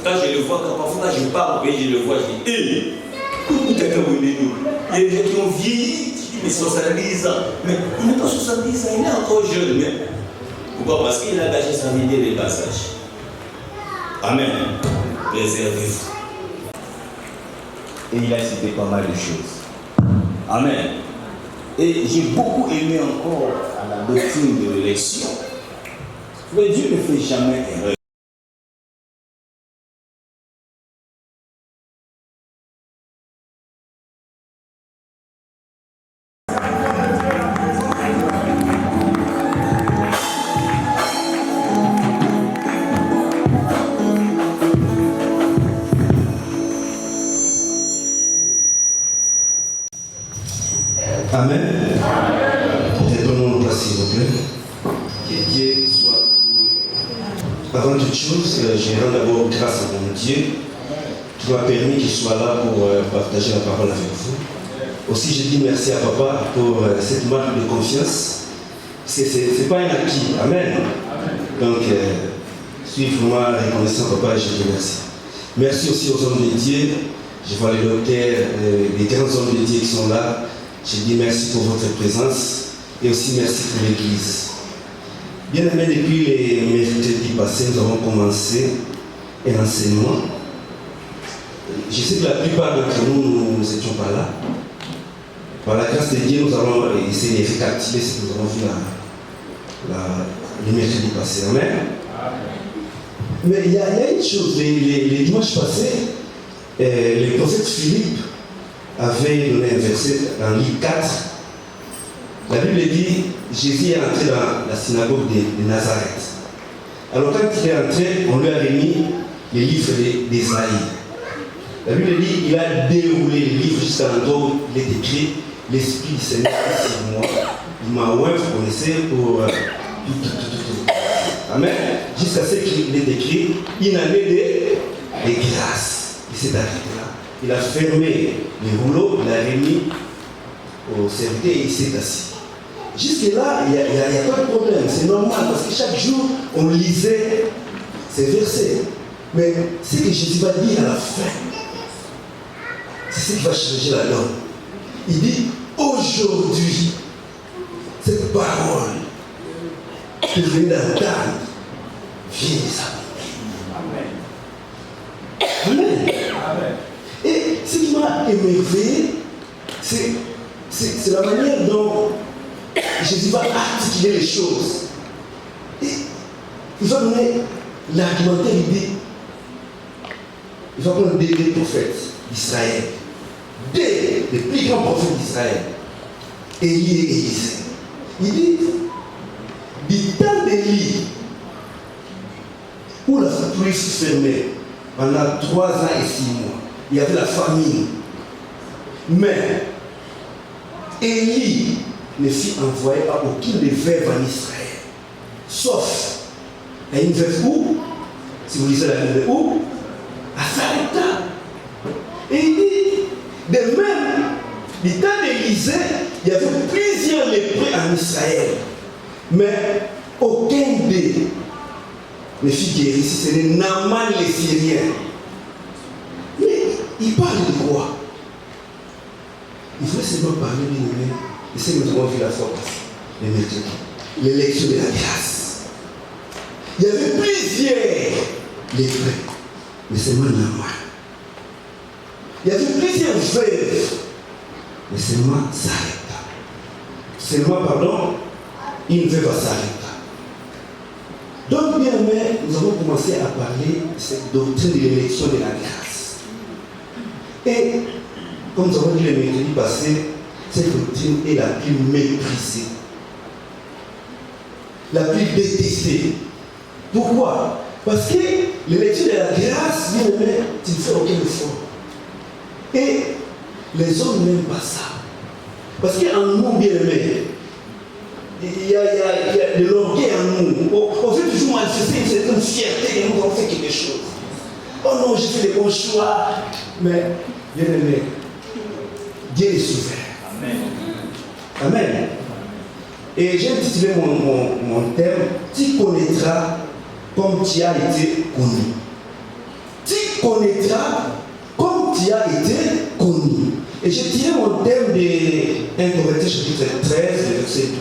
Quand je le vois, quand parfois je pars au pays, je le vois, je dis, hé, où est-ce que vous venez nous? Il y a des gens qui ont vieilli, mais 70 ans. Mais il n'est pas 70 ans, il est encore jeune. Mais pourquoi? Parce qu'il a gâché sa vie dès le passage. Amen. Préservez-vous. Et il a cité pas mal de choses. Amen. Et j'ai beaucoup aimé encore à la doctrine de l'élection. Mais Dieu ne fait jamais erreur. Amen. Donnons place s'il vous plaît. Que Dieu soit loué. Avant toute chose, je rends d'abord grâce à mon Dieu qui m'a permis qu'il soit là pour partager la parole avec vous. Aussi, je dis merci à Papa pour cette marque de confiance. Ce n'est pas un acquis. Amen. Donc, je suis vraiment reconnaissant, Papa, et je dis merci. Merci aussi aux hommes de Dieu. Je vois les docteurs, les grands hommes de Dieu qui sont là. Je dis merci pour votre présence et aussi merci pour l'Église. Bien aimé, depuis les mercredis passés, nous avons commencé un enseignement. Je sais que la plupart d'entre nous, nous n'étions pas là. Par la grâce de Dieu, nous allons essayer de récapituler ce que nous avons vu les mercredis passés. Amen. Mais il y a une chose, les dimanches passés, le prophète Philippe avait donné un verset dans Luc 4. La Bible dit, Jésus est entré dans la synagogue de Nazareth. Alors quand il est entré, on lui a remis les livres d'Ésaïe. La Bible dit, il a déroulé les livres jusqu'à l'endroit où il est écrit, l'Esprit du Seigneur est sur moi. Il m'a oint, vous connaissez, pour tout. Amen. Jusqu'à ce qu'il est écrit, une année de grâce. Il s'est arrêté là. Il a fermé les rouleaux, il a remis au serviteur et il s'est assis. Jusque-là, il n'y a pas de problème, c'est normal parce que chaque jour, on lisait ces versets. Mais ce que Jésus va dire à la fin, c'est ce qui va changer la donne. Il dit, aujourd'hui, cette parole que vous venez d'entendre vient de s'accomplir. Amen. Amen. Et ce qui m'a émerveillé, c'est la manière dont Jésus va articuler les choses. Et il va donner l'argumentaire, il va prendre des prophètes d'Israël, les plus grands prophètes d'Israël, Élie et Élisée. Il dit, du temps d'Élie, où la pluie se fermait pendant 3 ans et 6 mois, il y avait la famine. Mais Élie ne fit envoyer à aucune des veuves en Israël. Sauf à une veuve où, si vous lisez la Bible, où? À Sarepta. Et il dit, de même, du temps d'Élisée, il y avait plusieurs lépreux en Israël. Mais aucun d'eux ne fut guéri, si ce n'est Naaman les Syriens. Mais il parle de quoi? Il faut seulement parler bien aimé de ce que nous avons vu la fois passée, les mercredis, l'élection de la grâce. Il y avait plusieurs lépreux, mais seulement Naaman. Il y avait plusieurs veuves, mais seulement Sarepta. Seulement, pardon, une veuve à Sarepta. Donc, bien aimé, nous avons commencé à parler de cette doctrine de l'élection de la grâce. Et, comme nous avons dit le mercredi passé, cette doctrine est la plus méprisée, la plus détestée. Pourquoi? Parce que l'élection de la grâce, bien aimé, tu ne fais aucun effort. Et les hommes n'aiment pas ça. Parce qu'en nous, bien aimé, il y a de l'orgueil en nous. On veut toujours manifester une certaine fierté que nous avons fait quelque chose. Oh non, j'ai fait les bons choix. Mais, bien aimé, Dieu est souverain. Amen. Amen. Et j'ai intitulé mon thème, tu connaîtras comme tu as été connu. Tu connaîtras comme tu as été connu. Et j'ai tiré mon thème de 1 Corinthiens chapitre 13, verset 12.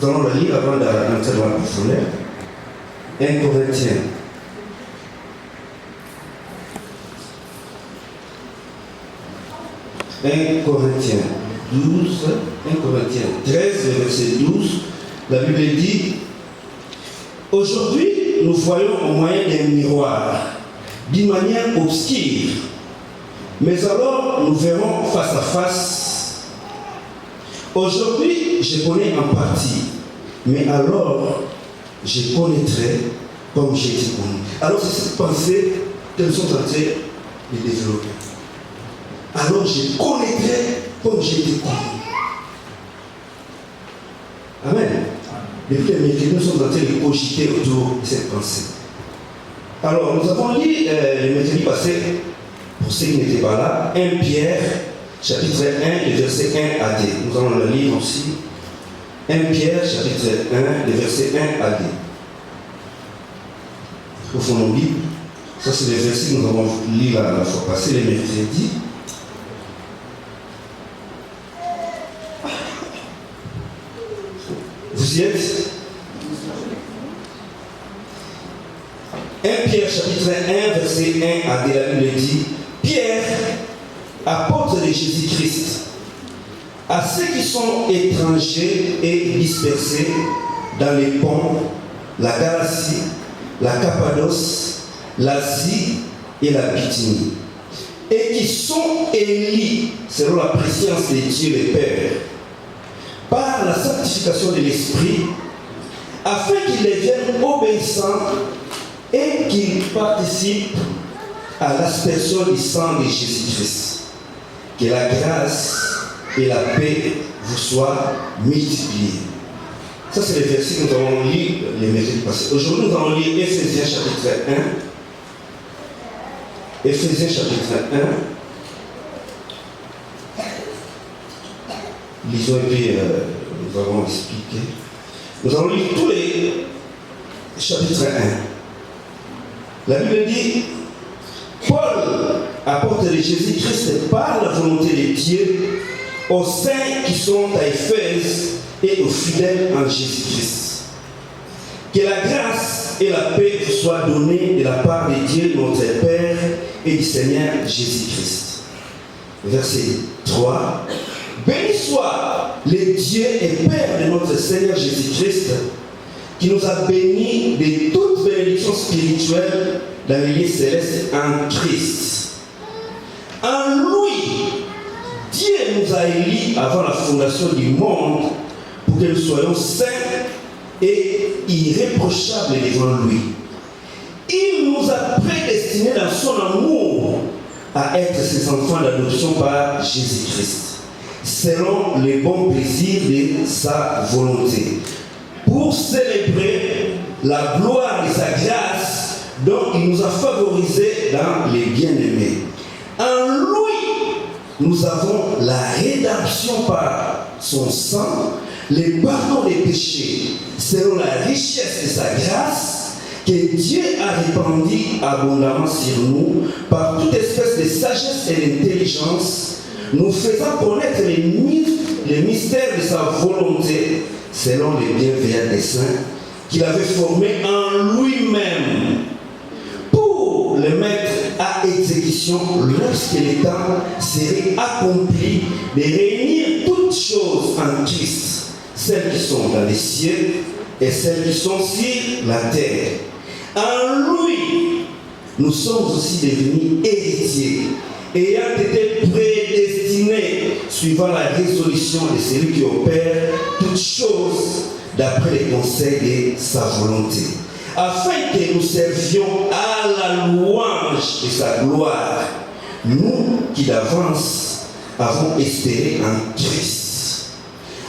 Nous allons le lire avant d'entrer dans la profondeur. 1 Corinthiens. « 1 Corinthiens 12, 1 Corinthiens 13, verset 12, la Bible dit « Aujourd'hui, nous voyons au moyen d'un miroir, d'une manière obscure, mais alors nous verrons face à face. Aujourd'hui, je connais en partie, mais alors je connaîtrai comme j'ai été connu. » Alors c'est cette pensée que nous sommes en train de développer. Alors je connaîtrai comme j'ai été connu. Amen. Depuis le mercredi, nous sommes en train de cogiter autour de cette pensée. Alors, nous avons lu le mercredi passé, pour ceux qui n'étaient pas là, 1 Pierre, chapitre 1, le verset 1 à 2. Nous allons le lire aussi. 1 Pierre, chapitre 1, le verset 1 à 2. Au fond de nos Bibles, ça c'est le verset que nous avons lu la fois passée, le mercredi. Vous y êtes? 1 Pierre chapitre 1 verset 1 à 2, la Bible dit: Pierre, apôtre de Jésus-Christ, à ceux qui sont étrangers et dispersés dans les ponts, la Galatie, la Cappadoce, l'Asie et la Bithynie, et qui sont élus selon la préscience de Dieu le Père, par la sanctification de l'Esprit, afin qu'ils deviennent obéissants et qu'ils participent à l'aspersion du sang de Jésus-Christ. Que la grâce et la paix vous soient multipliées. Ça, c'est le verset que nous avons lu les mercredis passés. Aujourd'hui, nous allons lire Éphésiens chapitre 1. Éphésiens chapitre 1. Lisons et puis nous avons expliqué. Nous allons lire tous les chapitres 1. La Bible dit: Paul, apôtre de Jésus-Christ, par la volonté de Dieu, aux saints qui sont à Éphèse et aux fidèles en Jésus-Christ. Que la grâce et la paix vous soient données de la part de Dieu, notre Père, et du Seigneur Jésus-Christ. Verset 3. Béni soit le Dieu et Père de notre Seigneur Jésus-Christ, qui nous a bénis de toute bénédiction spirituelle dans les lieux célestes en Christ. En lui, Dieu nous a élus avant la fondation du monde pour que nous soyons saints et irréprochables devant lui. Il nous a prédestinés dans son amour à être ses enfants d'adoption par Jésus-Christ, selon les bons plaisirs de sa volonté, pour célébrer la gloire de sa grâce dont il nous a favorisés dans les bien-aimés. En lui, nous avons la rédemption par son sang, le pardon des péchés, selon la richesse de sa grâce, que Dieu a répandue abondamment sur nous, par toute espèce de sagesse et d'intelligence, nous faisant connaître les mystères de sa volonté, selon les bienveillants desseins qu'il avait formés en lui-même, pour les mettre à exécution lorsque le temps serait accompli, de réunir toutes choses en Christ, celles qui sont dans les cieux et celles qui sont sur la terre. En lui, nous sommes aussi devenus héritiers, ayant été prédestinés suivant la résolution de celui qui opère toutes choses d'après les conseils de sa volonté, afin que nous servions à la louange de sa gloire, nous qui d'avance avons espéré en Christ.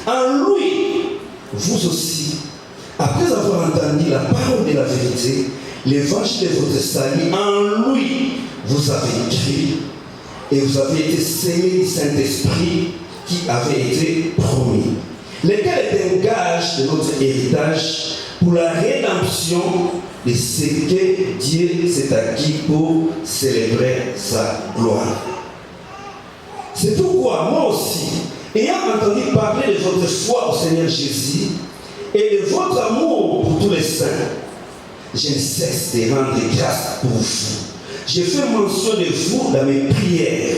En lui, vous aussi, après avoir entendu la parole de la vérité, l'évangile de votre salut, en lui, vous avez cru et vous avez été scellés du Saint-Esprit qui avait été promis, lequel est un gage de notre héritage pour la rédemption de ce que Dieu s'est acquis pour célébrer sa gloire. C'est pourquoi moi aussi, ayant entendu parler de votre foi au Seigneur Jésus et de votre amour pour tous les saints, je ne cesse de rendre grâce pour vous. Je fais mention de vous dans mes prières,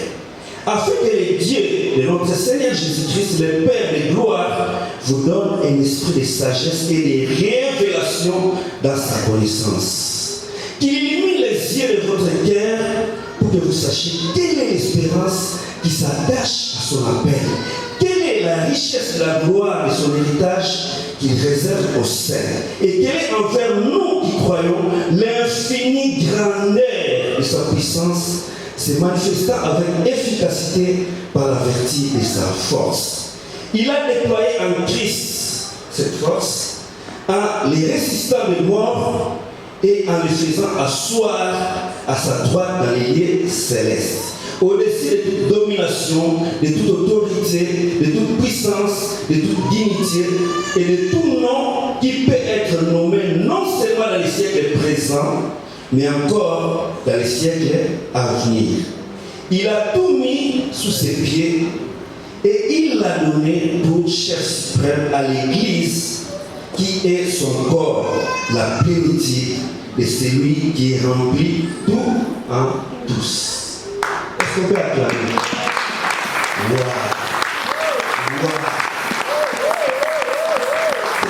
afin que le Dieu de notre Seigneur Jésus-Christ, le Père de gloire, vous donne un esprit de sagesse et de révélation dans sa connaissance. Qu'il illumine les yeux de votre cœur pour que vous sachiez quelle est l'espérance qui s'attache à son appel. Quelle est la richesse de la gloire de son héritage qu'il réserve aux saints? Et quelle est envers nous qui croyons l'infinie grandeur de sa puissance, se manifestant avec efficacité par la vertu de sa force. Il a déployé en Christ cette force en les résistant de mort et en les faisant asseoir à sa droite dans les lieux célestes, au-dessus de toute domination, de toute autorité, de toute puissance, de toute dignité et de tout nom qui peut être nommé non seulement dans les siècles présents, mais encore dans les siècles à venir. Il a tout mis sous ses pieds et il l'a donné pour chef suprême à l'Église qui est son corps, la plénitude de celui qui est rempli tout en tous. Est-ce qu'on peut acclamer? Wow.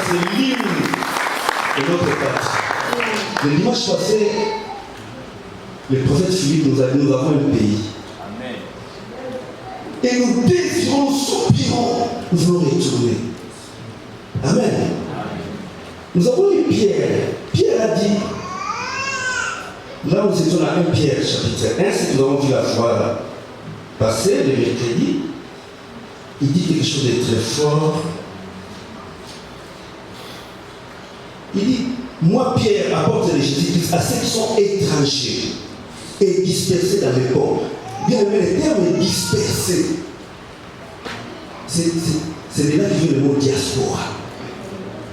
C'est l'hymne de notre patrie. Le dimanche passé, le prophète Philippe nous a dit, nous avons un pays. Amen. Et nous désirons, nous soupirons, nous voulons retourner. Amen. Amen. Nous avons eu Pierre. Pierre a dit, là nous étions dans 1 Pierre chapitre 1, c'est que nous avons vu la fois passée, le mercredi, il dit quelque chose de très fort. Il dit, moi Pierre apporte le Jésus-Christ à ceux qui sont étrangers et dispersés dans les corps. Bien aimé, le terme dispersé, c'est de là que vient le mot diaspora.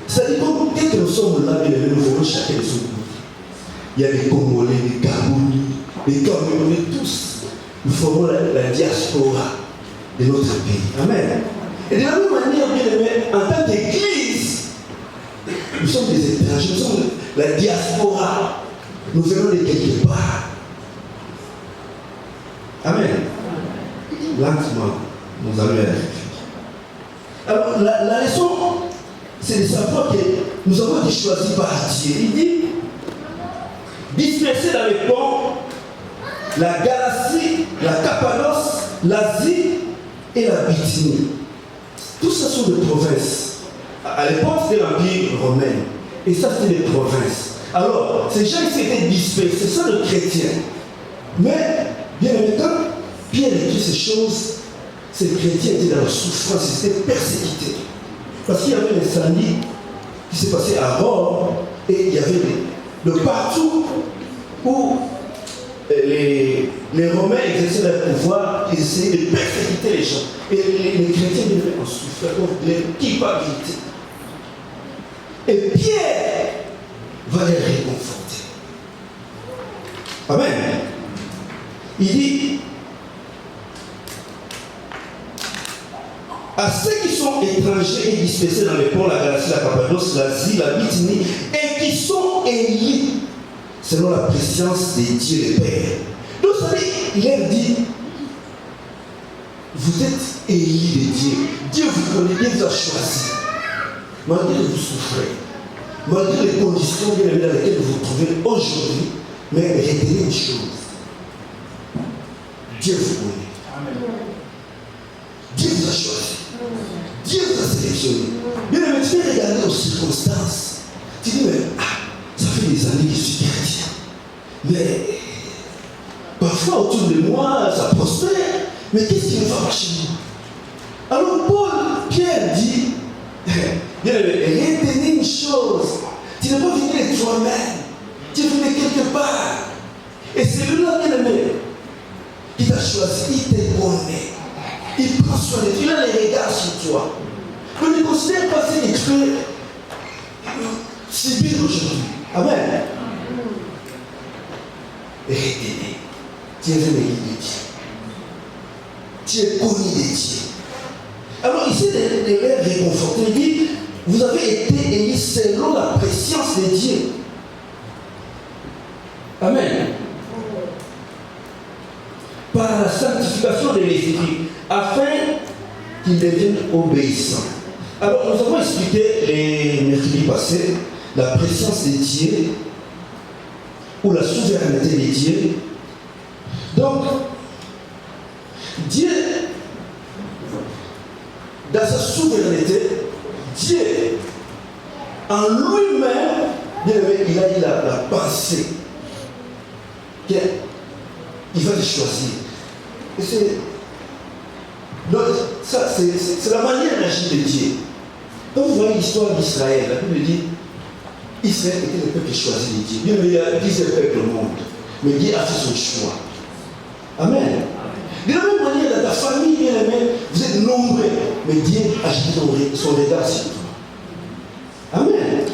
C'est-à-dire que dès que nous sommes là, bien aimé, nous voulons chacun de son côté. Il y a les Congolais, les Gabonais, les Camerounais, tous. Nous formons la diaspora de notre pays. Amen. Et de la même manière, bien aimé, en tant qu'Église, nous sommes des étrangers, nous sommes la diaspora. Nous venons de quelque part. Amen. Lentement, nous allons y arriver. Alors, la leçon, c'est de savoir que nous avons été choisis par Dieu. Il dit, dispersés dans les ponts, la Galatie, la Cappadoce, l'Asie et la Bithynie. Tout ça sont des provinces. À l'époque, c'était l'Empire romain. Et ça, c'était des provinces. Alors, ces gens qui étaient dispersés, c'est ça le chrétien. Mais, bien aimé, quand Pierre écrit ces choses, ces chrétiens étaient dans la souffrance, ils étaient persécutés. Parce qu'il y avait l'incendie qui s'est passé à Rome, et il y avait de partout où les Romains exerçaient leur pouvoir, ils essayaient de persécuter les gens. Et les chrétiens devaient en souffrir, donc les culpabilités. Et Pierre va les réconforter. Amen. Il dit, à ceux qui sont étrangers et dispersés dans les ponts, la Galatie, la Cappadoce, l'Asie, la Bithynie, et qui sont élus selon la préscience de Dieu le Père. Donc, vous savez, il leur dit, vous êtes élus de Dieu. Dieu vous connaît, Dieu vous a choisi. Malgré que vous souffrez, malgré les conditions dans lesquelles vous vous trouvez aujourd'hui, mais retenez une chose. Dieu vous connaît. Dieu vous a choisi. Dieu vous a sélectionné. Mais tu peux regarder aux circonstances. Tu dis, mais ça fait des années que je suis chrétien. Mais parfois autour de moi, ça prospère. Mais qu'est-ce qui ne va pas chez moi? Alors Pierre dit, retenez une chose. Tu n'es pas venu de toi-même. Tu es venu quelque part. Et celui-là, bien-aimé, qui t'a choisi, il te connaît. Il prend soin de toi. Il a les regards sur toi. Mais ne considère pas ce que tu peux subir aujourd'hui. Amen. Retenez. Tu es venu de Dieu. Tu es connu de Dieu. Alors ici, de les réconforter, il dit, vous avez été élis selon la préscience de Dieu. Amen. Par la sanctification de l'esprit, afin qu'ils deviennent obéissants. Alors, nous avons expliqué les mercredis passés la préscience de Dieu ou la souveraineté de Dieu. Donc, Dieu, dans sa souveraineté, Dieu, en lui-même, il a eu la pensée qu'il va te choisir. Et c'est la manière d'agir de Dieu. Quand vous voyez l'histoire d'Israël, la Bible dit Israël était le peuple choisi de Dieu. Bien, il y a 10 peuples au monde. Mais Dieu a fait son choix. Amen. De la même manière, dans ta famille, bien aimé, vous êtes nombreux, mais Dieu a jeté son regard sur toi. Amen.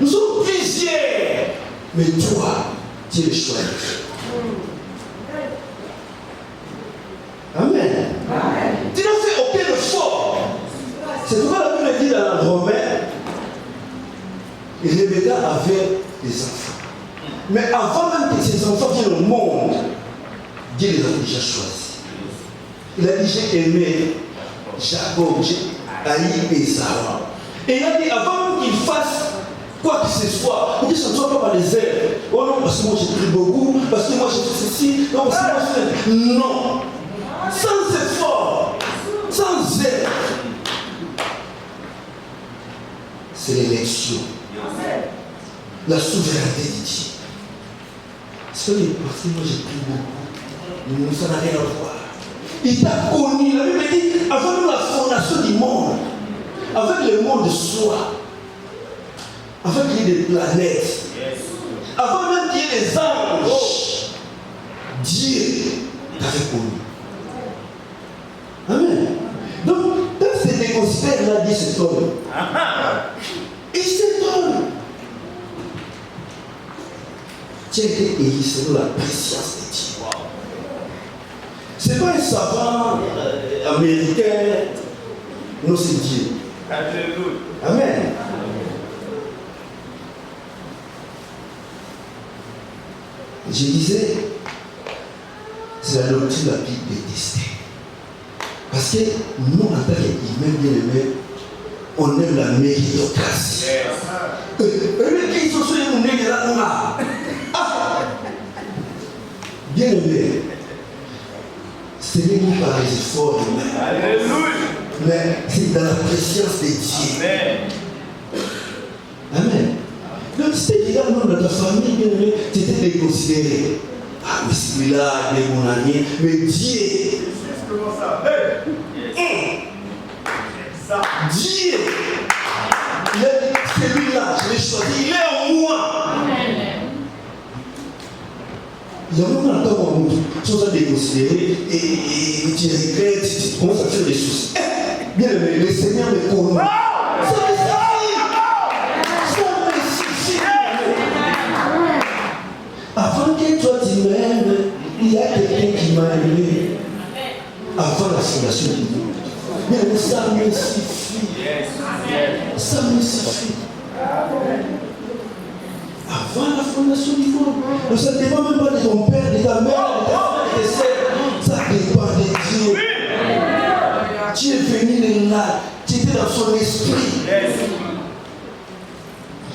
Nous sommes plusieurs, mais toi, tu es le choix. Amen. Tu n'as fait aucun effort. C'est pourquoi la Bible dit dans Romains, Rebecca avait des enfants. Mais avant même que ces enfants viennent au monde, Dieu les a déjà choisis. Il a dit, j'ai aimé Jacob, j'ai haï Esaü. Et il a dit, avant même qu'il fasse quoi que ce soit, pour que ce ne soit pas par les airs. Oh non, parce que moi j'ai pris beaucoup, parce que moi j'ai fait ceci, non, parce que moi j'ai fait. Non. Sans effort, sans aide. C'est l'élection. La souveraineté de Dieu. C'est parce que moi j'ai pris beaucoup. Ça n'a rien à voir. Il t'a connu. La Bible dit, avant même la fondation du monde, avec le monde de soi, avec les planètes, avant même qu'il y ait des anges, Dieu t'avait connu. Amen. Donc, quand c'est déconsidéré, là, Dieu s'étonne. Il s'étonne. Tu as été élu selon la préscience de Dieu. Ce n'est pas un savant américain. Non, c'est Dieu. Amen. Je disais, c'est la doctrine la plus détestée. Parce que nous, en tant qu'humains bien-aimés, on aime la méritocratie. Bien-aimé, ce n'est ni par les efforts humains, mais c'est dans la préscience de Dieu. Amen. Donc, si tu regardes dans ta famille, bien-aimé, tu étais déconsidéré. Ah, mais celui-là, il est mon ami. Mais Dieu, Dieu, il a dit, celui-là, je l'ai choisi, il est en moi. Il y a même un temps où tu vas déconsidérer et tu regrettes, tu commences à faire des soucis. Bien aimé, le Seigneur me connaît. Avant que toi tu m'aimes, il y a quelqu'un qui m'a aimé avant la fondation du monde. Mais ça me suffit. Ça me suffit. Avant la fondation du monde. Donc ça ne dépend même pas de ton père, de ta mère, de ta frère, de tes sœurs. Ça dépend de Dieu. Tu es venu de là. Tu étais dans son esprit.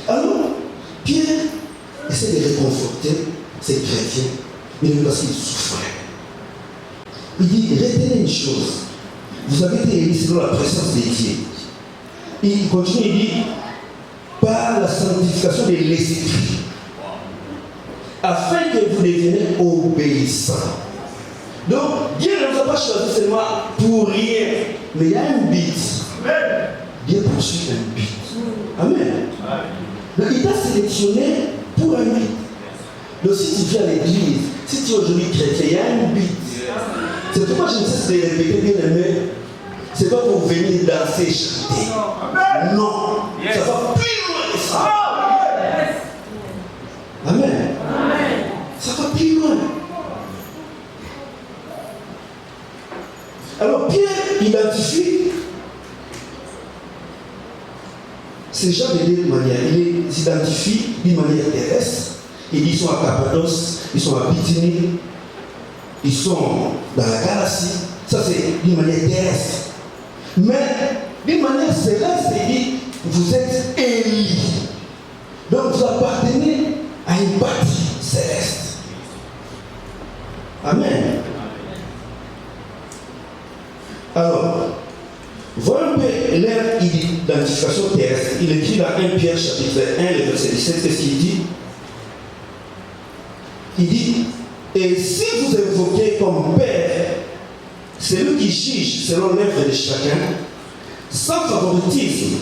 Alors, Pierre essaie de réconforter ces chrétiens, mais parce qu'ils souffraient. Il dit, retenez une chose. Vous avez été élus selon la présence de Dieu. Il continue, il dit, par la sanctification de l'esprit, afin que vous deveniez obéissants. Donc, Dieu ne nous a pas choisi seulement pour rien, mais il y a un but. Dieu poursuit un but. Amen. Donc, il t'a sélectionné pour un but. Donc, si tu viens à l'église, si tu es aujourd'hui chrétien, il y a un but. C'est pourquoi je ne cesse de répéter, bien aimé, c'est pas pour venir danser et chanter. Non. Ça va plus loin que ça. Amen. Ça va plus loin. Alors Pierre identifie ces gens de deux manières. Il les identifie d'une manière terrestre. Il dit ils sont à Cappadoce, ils sont à Bithynie, ils sont dans la Galatie. Ça c'est d'une manière terrestre. Mais d'une manière céleste, il dit vous êtes élus. Donc vous appartenez à une partie céleste. Amen. Alors, voyons un peu leur identification terrestre. Il écrit dans 1 Pierre chapitre 1, le verset 17, qu'est-ce qu'il dit? Il dit, et si vous invoquez comme Père celui qui juge selon l'œuvre de chacun, sans favoritisme,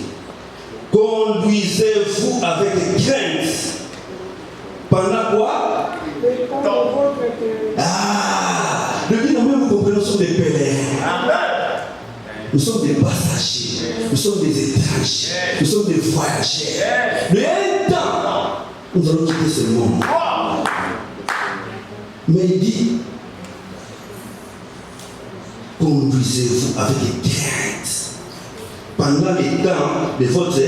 conduisez-vous avec crainte. Pendant quoi? Ah! Depuis nous même nous comprenons, nous sommes des pèlerins. Nous sommes des passagers. Nous sommes des étrangers. Nous sommes des voyageurs. Mais un temps, nous allons quitter ce monde. Mais il dit, conduisez-vous avec crainte pendant les temps de votre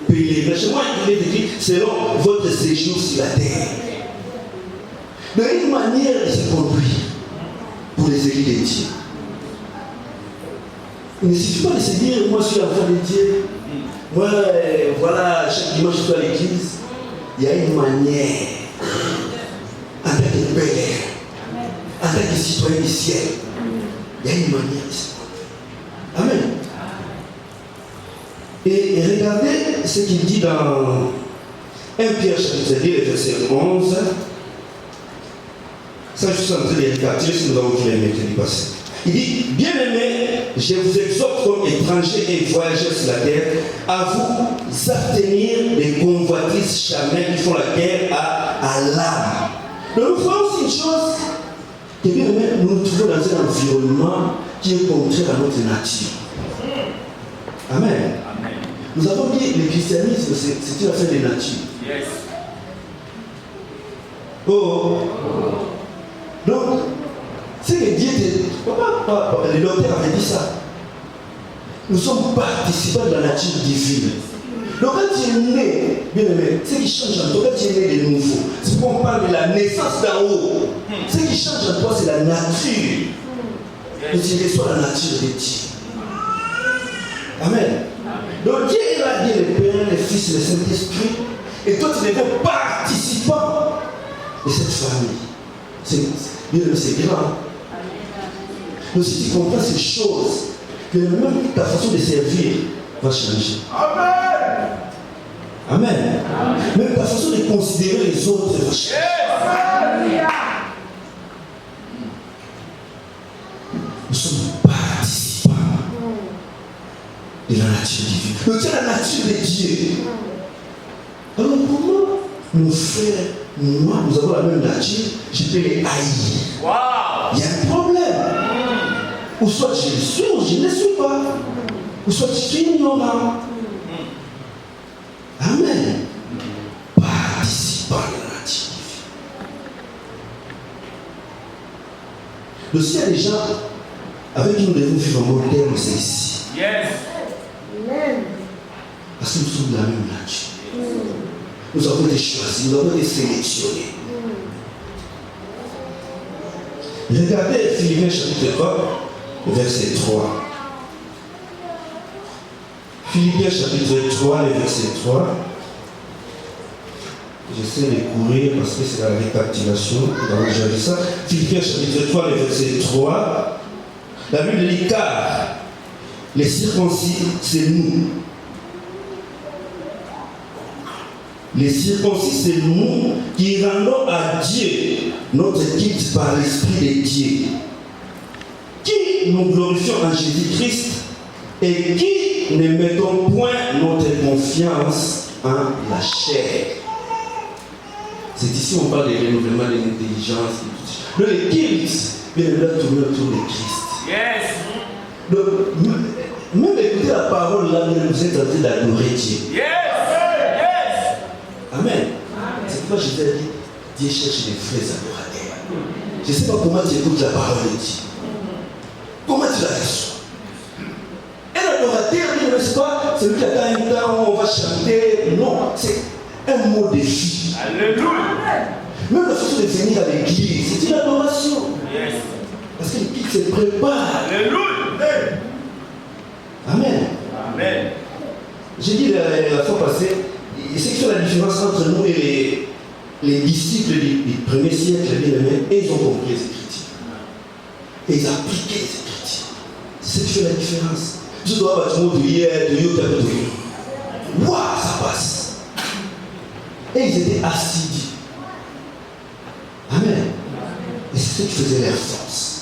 pèlerinage. Moi, il est écrit selon votre séjour sur la terre. De une manière de se conduire pour les élus de Dieu. Il ne suffit pas de se dire, moi je suis l'enfant de Dieu. Moi, voilà, chaque dimanche je suis à l'église. Il y a une manière, en tant que pèlerin, en tant que citoyen du ciel, il y a une manière de se conduire. Amen. Et regardez ce qu'il dit dans 1 Pierre chapitre 2, verset 11. Ça, je suis en train de récapituler ce que nous avons vu les mercredis passés. Il dit, bien-aimés, je vous exhorte comme étrangers et voyageurs sur la terre à vous abstenir des convoitises charnelles qui font la guerre à l'âme. Donc nous faisons aussi une chose, que bien-aimés, nous nous trouvons dans un environnement qui est contraire à notre nature. Amen. Nous avons dit que le christianisme, c'est une affaire de nature. Yes. Oh. Donc, c'est que Dieu, le docteur avait dit ça. Nous sommes participants de la nature divine. Donc quand tu es né, bien aimé, ce qui change en toi, quand tu es né de nouveau, c'est qu'on parle de la naissance d'en haut. Ce qui change en toi, c'est la nature. Et tu reçois la nature de Dieu. Amen. Donc Dieu est là, Dieu le Père, le Fils, le Saint-Esprit. Et toi, tu deviens participant de cette famille. C'est grand. Donc si tu comprends ces choses, que même ta façon de servir va changer. Amen. Amen. Même ta façon de considérer les autres va changer. Nous sommes participants de la nature divine. Donc c'est la nature de Dieu. Alors comment nos frères, moi, nous avons la même nature, je peux les haïr. Wow. Il y a un problème. Ou soit je le suis, ou je ne le suis pas. Ou soit je suis ignorant. Amen. Participant de la nature divine. Donc s'il y a des gens avec qui nous devons vivre en bon terme, c'est ici. Yes. Parce que nous sommes de la même nature. Nous avons été choisis, nous avons été sélectionnés. Regardez Philippiens chapitre 3, verset 3. Philippiens chapitre 3, verset 3. J'essaie de courir parce que c'est la récapitulation. Nous avons déjà vu ça. Philippiens chapitre 3, verset 3. La Bible dit car les circoncis, c'est nous. Les circoncis, c'est nous qui rendons à Dieu notre culte par l'Esprit de Dieu. Qui nous glorifions en Jésus-Christ et qui ne mettons point notre confiance en la chair. C'est ici on parle de renouvellement de l'intelligence. Le culte, bien évidemment, tourner autour de Christ. Yes. Donc, même écouter la parole là, vous êtes en train d'adorer Dieu. Yes. Yes. Amen. C'est pourquoi je vous ai dit, Dieu cherche des vrais adorateurs. Je ne sais pas comment tu écoutes la parole de Dieu. Comment tu la reçois? Un adorateur, n'est-ce pas, celui qui attend un temps où on va chanter. Non, c'est un mot de vie. Alléluia. Même la façon de venir à l'église, c'est une adoration. Yes. Parce que l'église se prépare. Alléluia. Amen. Amen. J'ai dit la fois passée, c'est qui fait la différence entre nous et les disciples du premier siècle, bien aimés, et ils ont compris les Écritures. Et ils appliquaient les Écritures. C'est ce qui fait la différence. Je dois avoir tout le monde de hier, de yoga, de yoga. Waouh, ça passe. Et ils étaient assidus. Amen. Et c'est ce qui faisait leur force.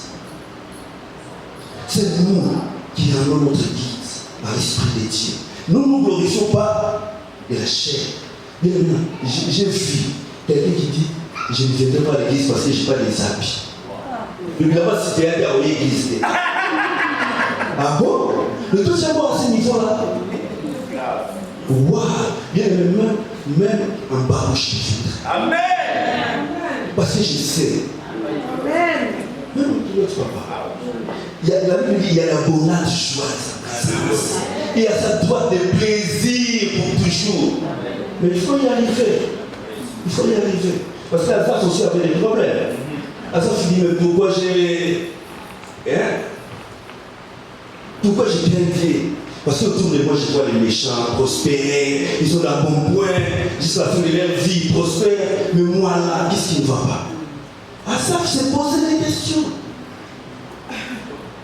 C'est nous qui rendons notre guide par l'Esprit de Dieu. Nous ne nous glorifions pas de la chair. Mais j'ai vu quelqu'un qui dit je ne viendrai pas à l'église parce que je n'ai pas des habits. Évidemment, c'était un gars à l'église. Ah bon? Le deuxième mot à ce niveau-là. Waouh! Bien même en barouche de vitre. Amen. Parce que je sais. Amen. Même notre papa. La Bible dit il y a la bonne joie de sa présence. Il y a sa droite de plaisir pour toujours. Mais il faut y arriver. Il faut y arriver. Parce qu'Azaf aussi avait des problèmes. Azaf dit, mais pourquoi j'ai. Hein? Pourquoi j'ai bien été? Parce qu'autour de moi, je vois les méchants prospérer. Ils ont d'un bon point. Jusqu'à la fin de leur vie, ils prospèrent. Mais moi là, qu'est-ce qui ne va pas? Azaf s'est posé des questions.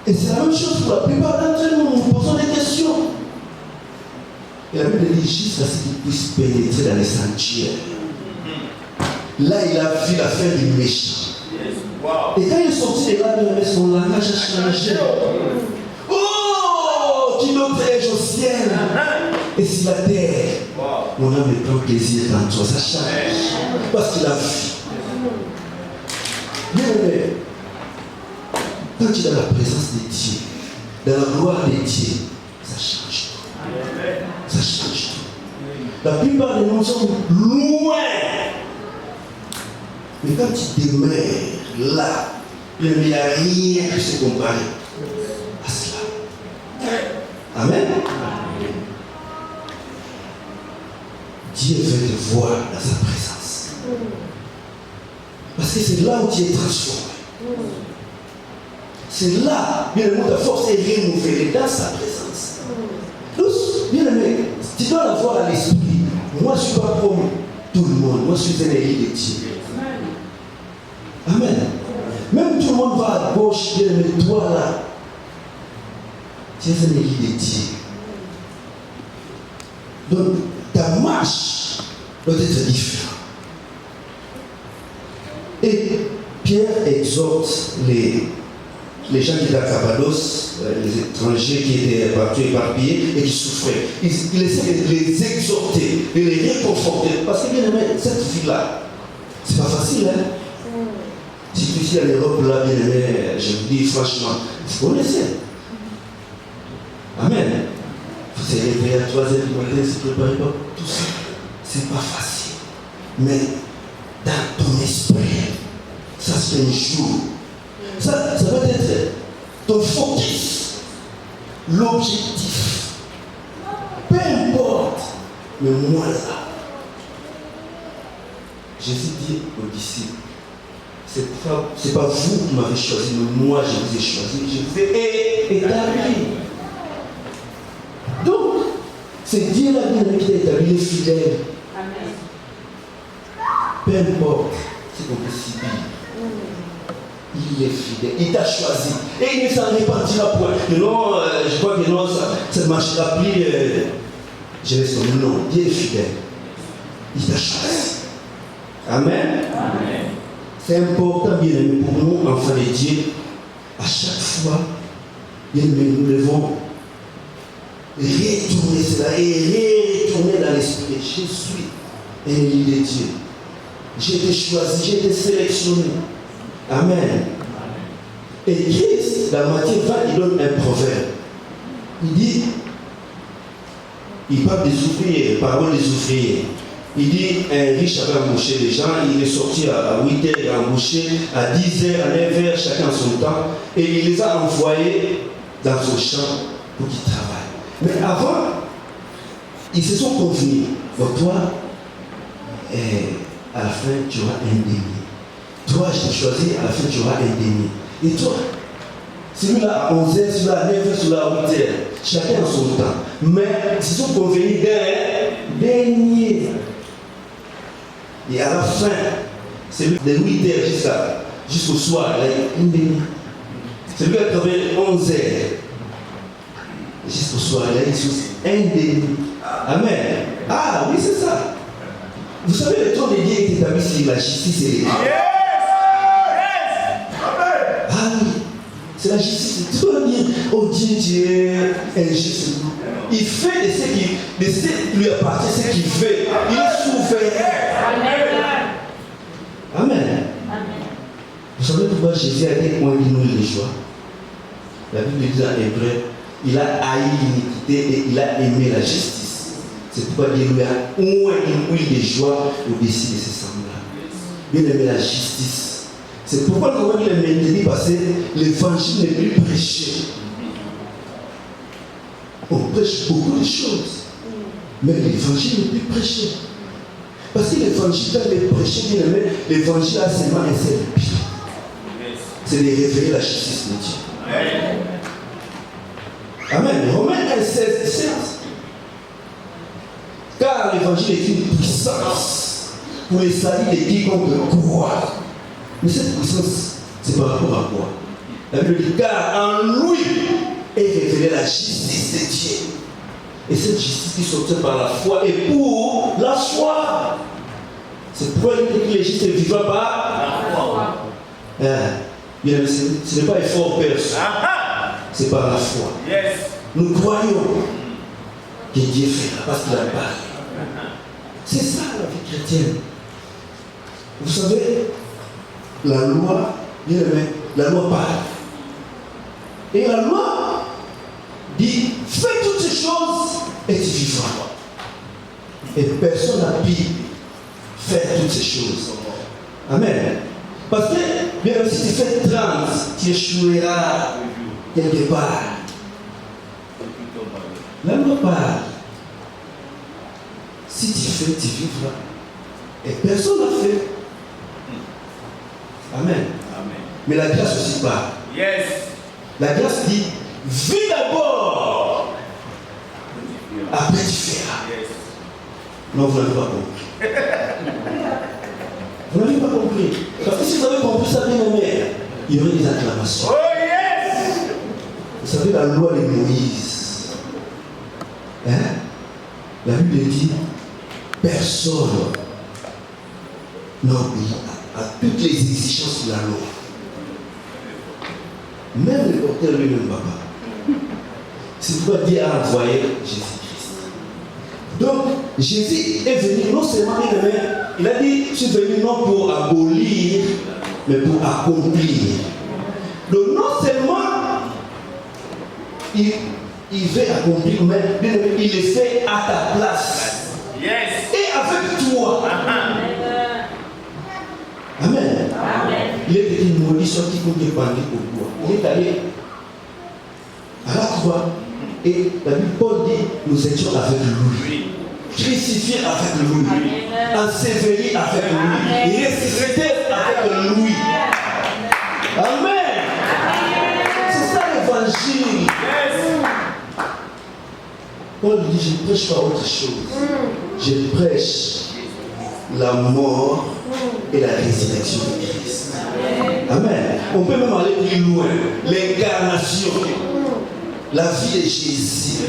Et c'est la même chose pour la plupart d'entre nous. Nous posons des questions. Et la Bible dit jusqu'à ce qu'il puisse pénétrer dans les sanctuaires. Là, il a vu la fin du méchant. Et quand il est sorti de là, son langage a changé. Oh, qui d'autre est au ciel et sur la terre. Mon âme prend plaisir dans toi. Ça change. Parce qu'il a vu. Bien aimé, quand tu es dans la présence de Dieu, dans la gloire de Dieu, ça change tout. Ça change tout. La plupart de nous sommes loin. Mais quand tu demeures là, il n'y a rien qui se compare à cela. Amen. Dieu veut te voir dans sa présence. Parce que c'est là où tu es transformé. C'est là, bien aimé, ta force est renouvelée dans sa présence. Tous, bien aimé, tu dois la voir à l'esprit. Moi, je ne suis pas comme tout le monde. Moi, je suis un élu de Dieu. Amen. Même tout le monde va à gauche, bien aimé, toi là, tu es un élu de Dieu. Donc, ta marche doit être différente. Et Pierre exhorte les gens qui étaient à Cappadoce, les étrangers qui étaient partout éparpillés et qui souffraient. Il essaie de les exhorter, de les réconforter. Parce que bien aimé, cette vie-là, c'est pas facile, hein? Si tu es ici en Europe, là, bien aimé, je vous dis franchement, vous connaissez. Amen. Vous se réveillez à 3h du matin, se préparez pas. Tout ça, c'est pas facile. Mais dans ton esprit, ça se fait un jour. Ça va être ton focus, l'objectif. Peu importe, mais moi là, Jésus dit aux disciples, c'est pas vous qui m'avez choisi, mais moi je vous ai choisi, je vous ai établi. Donc, c'est Dieu là qui t'a établi fidèle. Peu importe ce qu'on peut subir. il est fidèle. Il t'a choisi. Et il ne s'en repentira point. Non, je crois que non, ça ne marchera plus. Je laisse comme non. Dieu est fidèle. Il t'a choisi. Amen. Amen. C'est important, bien aimé, pour nous, enfants de Dieu, à chaque fois, bien aimé, nous devons retourner cela et retourner dans l'esprit. Je suis un élu de Dieu. J'ai été choisi, j'ai été sélectionné. Amen. Et Christ, dans Matthieu 20, il donne un proverbe. Il dit, il parle des ouvriers, parole des ouvriers. Il dit, un riche avait embauché les gens, il est sorti à 8 heures, il a embauché à 10 heures, à 9 heures, chacun son temps, et il les a envoyés dans son champ pour qu'ils travaillent. Mais avant, ils se sont convenus. Pour toi, à la fin, tu auras un demi. Toi, je t'ai choisi, à la fin, tu auras un demi. Et toi, celui-là à 11 heures, celui-là à 9 heures, celui-là à 8 heures, chacun a son temps. Mais ils se sont convenus d'un dernier. Et à la fin, celui de 8 heures jusqu'au soir, il a une demi. Celui qui a travaillé 11 heures jusqu'au soir, il a un demi. Amen. Ah oui, c'est ça. Vous savez, le trône de Dieu est établi sur la justice et les droits. Ah oui, c'est la justice. Tu peux dire, oh Dieu, Dieu est injuste. Il fait de ce qui lui appartient, ce qu'il fait. Il est souverain. Amen. Vous savez pourquoi Jésus a été oint d'inouïe de joie? La Bible dit en hébreu, il a haï l'iniquité et il a aimé la justice. C'est pourquoi Dieu lui a oint d'inouïe de joie au-dessus de ses semblables. Bien aimé la justice. C'est pourquoi quand il est maintenant passé, l'évangile n'est plus prêché. On prêche beaucoup de choses, mais l'évangile n'est plus prêché. Parce que l'évangile, quand il est prêché, bien aimé, l'évangile a seulement un seul but. C'est de révéler la justice de Dieu. Amen. Romains 1, 16, 17. Car l'évangile est une puissance pour les salut de quiconque croit. Mais cette puissance, c'est par rapport à quoi? La Bible dit, car en lui est révélée la justice de Dieu. Et cette justice qui s'obtient par la foi et pour la foi. C'est pourquoi il dit que les justes ne vivent pas par la foi. Ce n'est pas effort perso. C'est par la foi. Yes. Nous croyons que Dieu fera parce qu'il a parlé. C'est ça la vie chrétienne. Vous savez, la loi, bien aimé, la loi parle. Et la loi dit, fais toutes ces choses et tu vivras. Et personne n'a pu faire toutes ces choses. Amen. Parce que, bien si tu fais 30, tu échoueras quelque part. La loi parle. Si tu fais, tu vivras. Et personne n'a fait. Amen. Amen. Mais la grâce aussi parle. Yes. La grâce dit, vis d'abord. Après tu feras. Yes. Non, vous n'avez pas compris. Vous n'avez pas compris. Parce que si vous avez compris ça, bien aimé, il y aurait des acclamations. Oh yes! Vous savez, la loi de Moïse. Hein? La Bible dit, personne n'obéit à toutes les exigences de la loi. Même le porteur lui-même, papa. C'est pourquoi Dieu a envoyé Jésus-Christ. Donc, Jésus est venu non seulement, il a dit, je suis venu non pour abolir, mais pour accomplir. Donc, non seulement, il veut accomplir, mais il le fait à ta place. Yes. Et avec toi. Amen. Amen. Il est petit maudit sorti pour qu'il pendait au bois. Il est allé à la croix. Et la Bible Paul dit, nous étions avec lui. Crucifiés avec lui. Ensevelis avec lui. Ressuscités avec lui. Amen. C'est ça l'évangile. Paul dit, je ne prêche pas autre chose. Je prêche la mort et la résurrection de Christ. Amen. On peut même aller plus loin. L'incarnation. La vie de Jésus.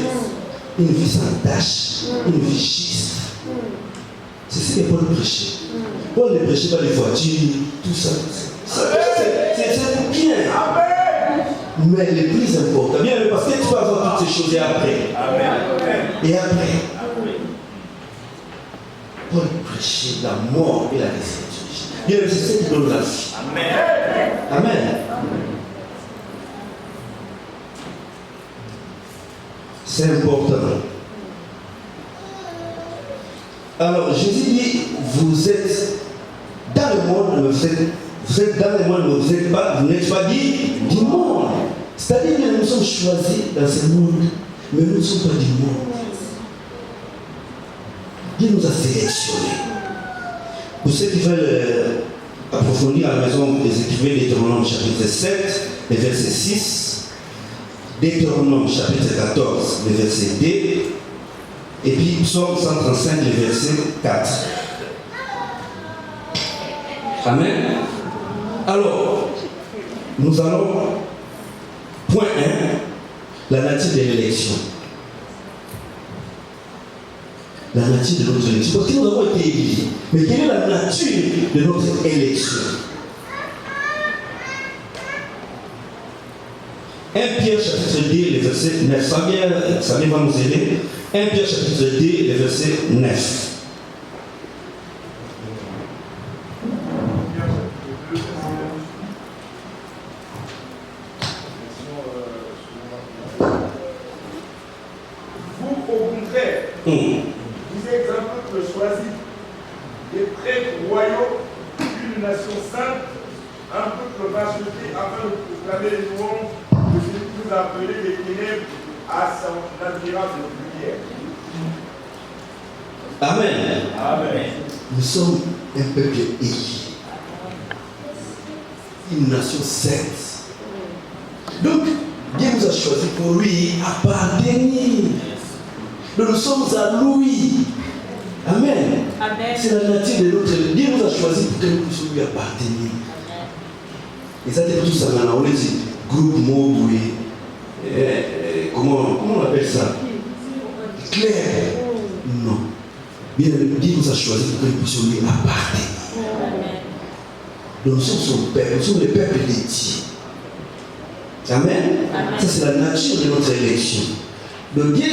Une vie sans tache. Une vie juste. C'est ce que Paul prêchait. Paul ne prêchait pas les voitures, tout ça. C'est bien. Mais le plus important, bien, parce que tu vas avoir toutes ces choses et après. Et après. Paul prêchait la mort et la résurrection. Bien, c'est ce qui donne la vie. Amen. C'est important. Alors, Jésus dit, vous êtes dans le monde, vous êtes dans le monde, vous n'êtes pas dit du monde. C'est-à-dire que nous sommes choisis dans ce monde, mais nous ne sommes pas du monde. Dieu nous a sélectionnés. Pour ceux qui veulent approfondir à la maison, vous écrivez Deutéronome chapitre 7, le verset 6, Deutéronome chapitre 14, le verset 2, et puis Psaume 135, le verset 4. Amen. Alors, nous allons, point 1, la nature de l'élection. La nature de notre élection. Parce que nous avons été élus. Mais quelle est la nature de notre élection? 1 Pierre chapitre 2, le verset 9. Ça va nous aider. 1 Pierre chapitre 2, le verset 9. Vous, au contraire, vous êtes un peuple choisi, des prêtres royaux, une nation sainte, un peuple racheté afin de proclamer les louanges de celui qui vous a appelé des ténèbres à son admirable lumière. Amen. Amen. Nous sommes un peuple élu. Une nation sainte. Donc, Dieu nous a choisi pour lui appartenir. Donc nous sommes à lui. Amen. Amen. C'est la nature de notre. Dieu nous a choisi pour que nous puissions lui appartenir. Et ça, c'est tout ça. On dit groupe mobile. Comment on appelle ça? Clair. Non. Bien, Dieu nous a choisi pour que nous puissions lui appartenir. Donc nous sommes son peuple, nous sommes le peuple de Dieu. Amen. Amen. Ça, c'est la nature de notre élection. Donc Dieu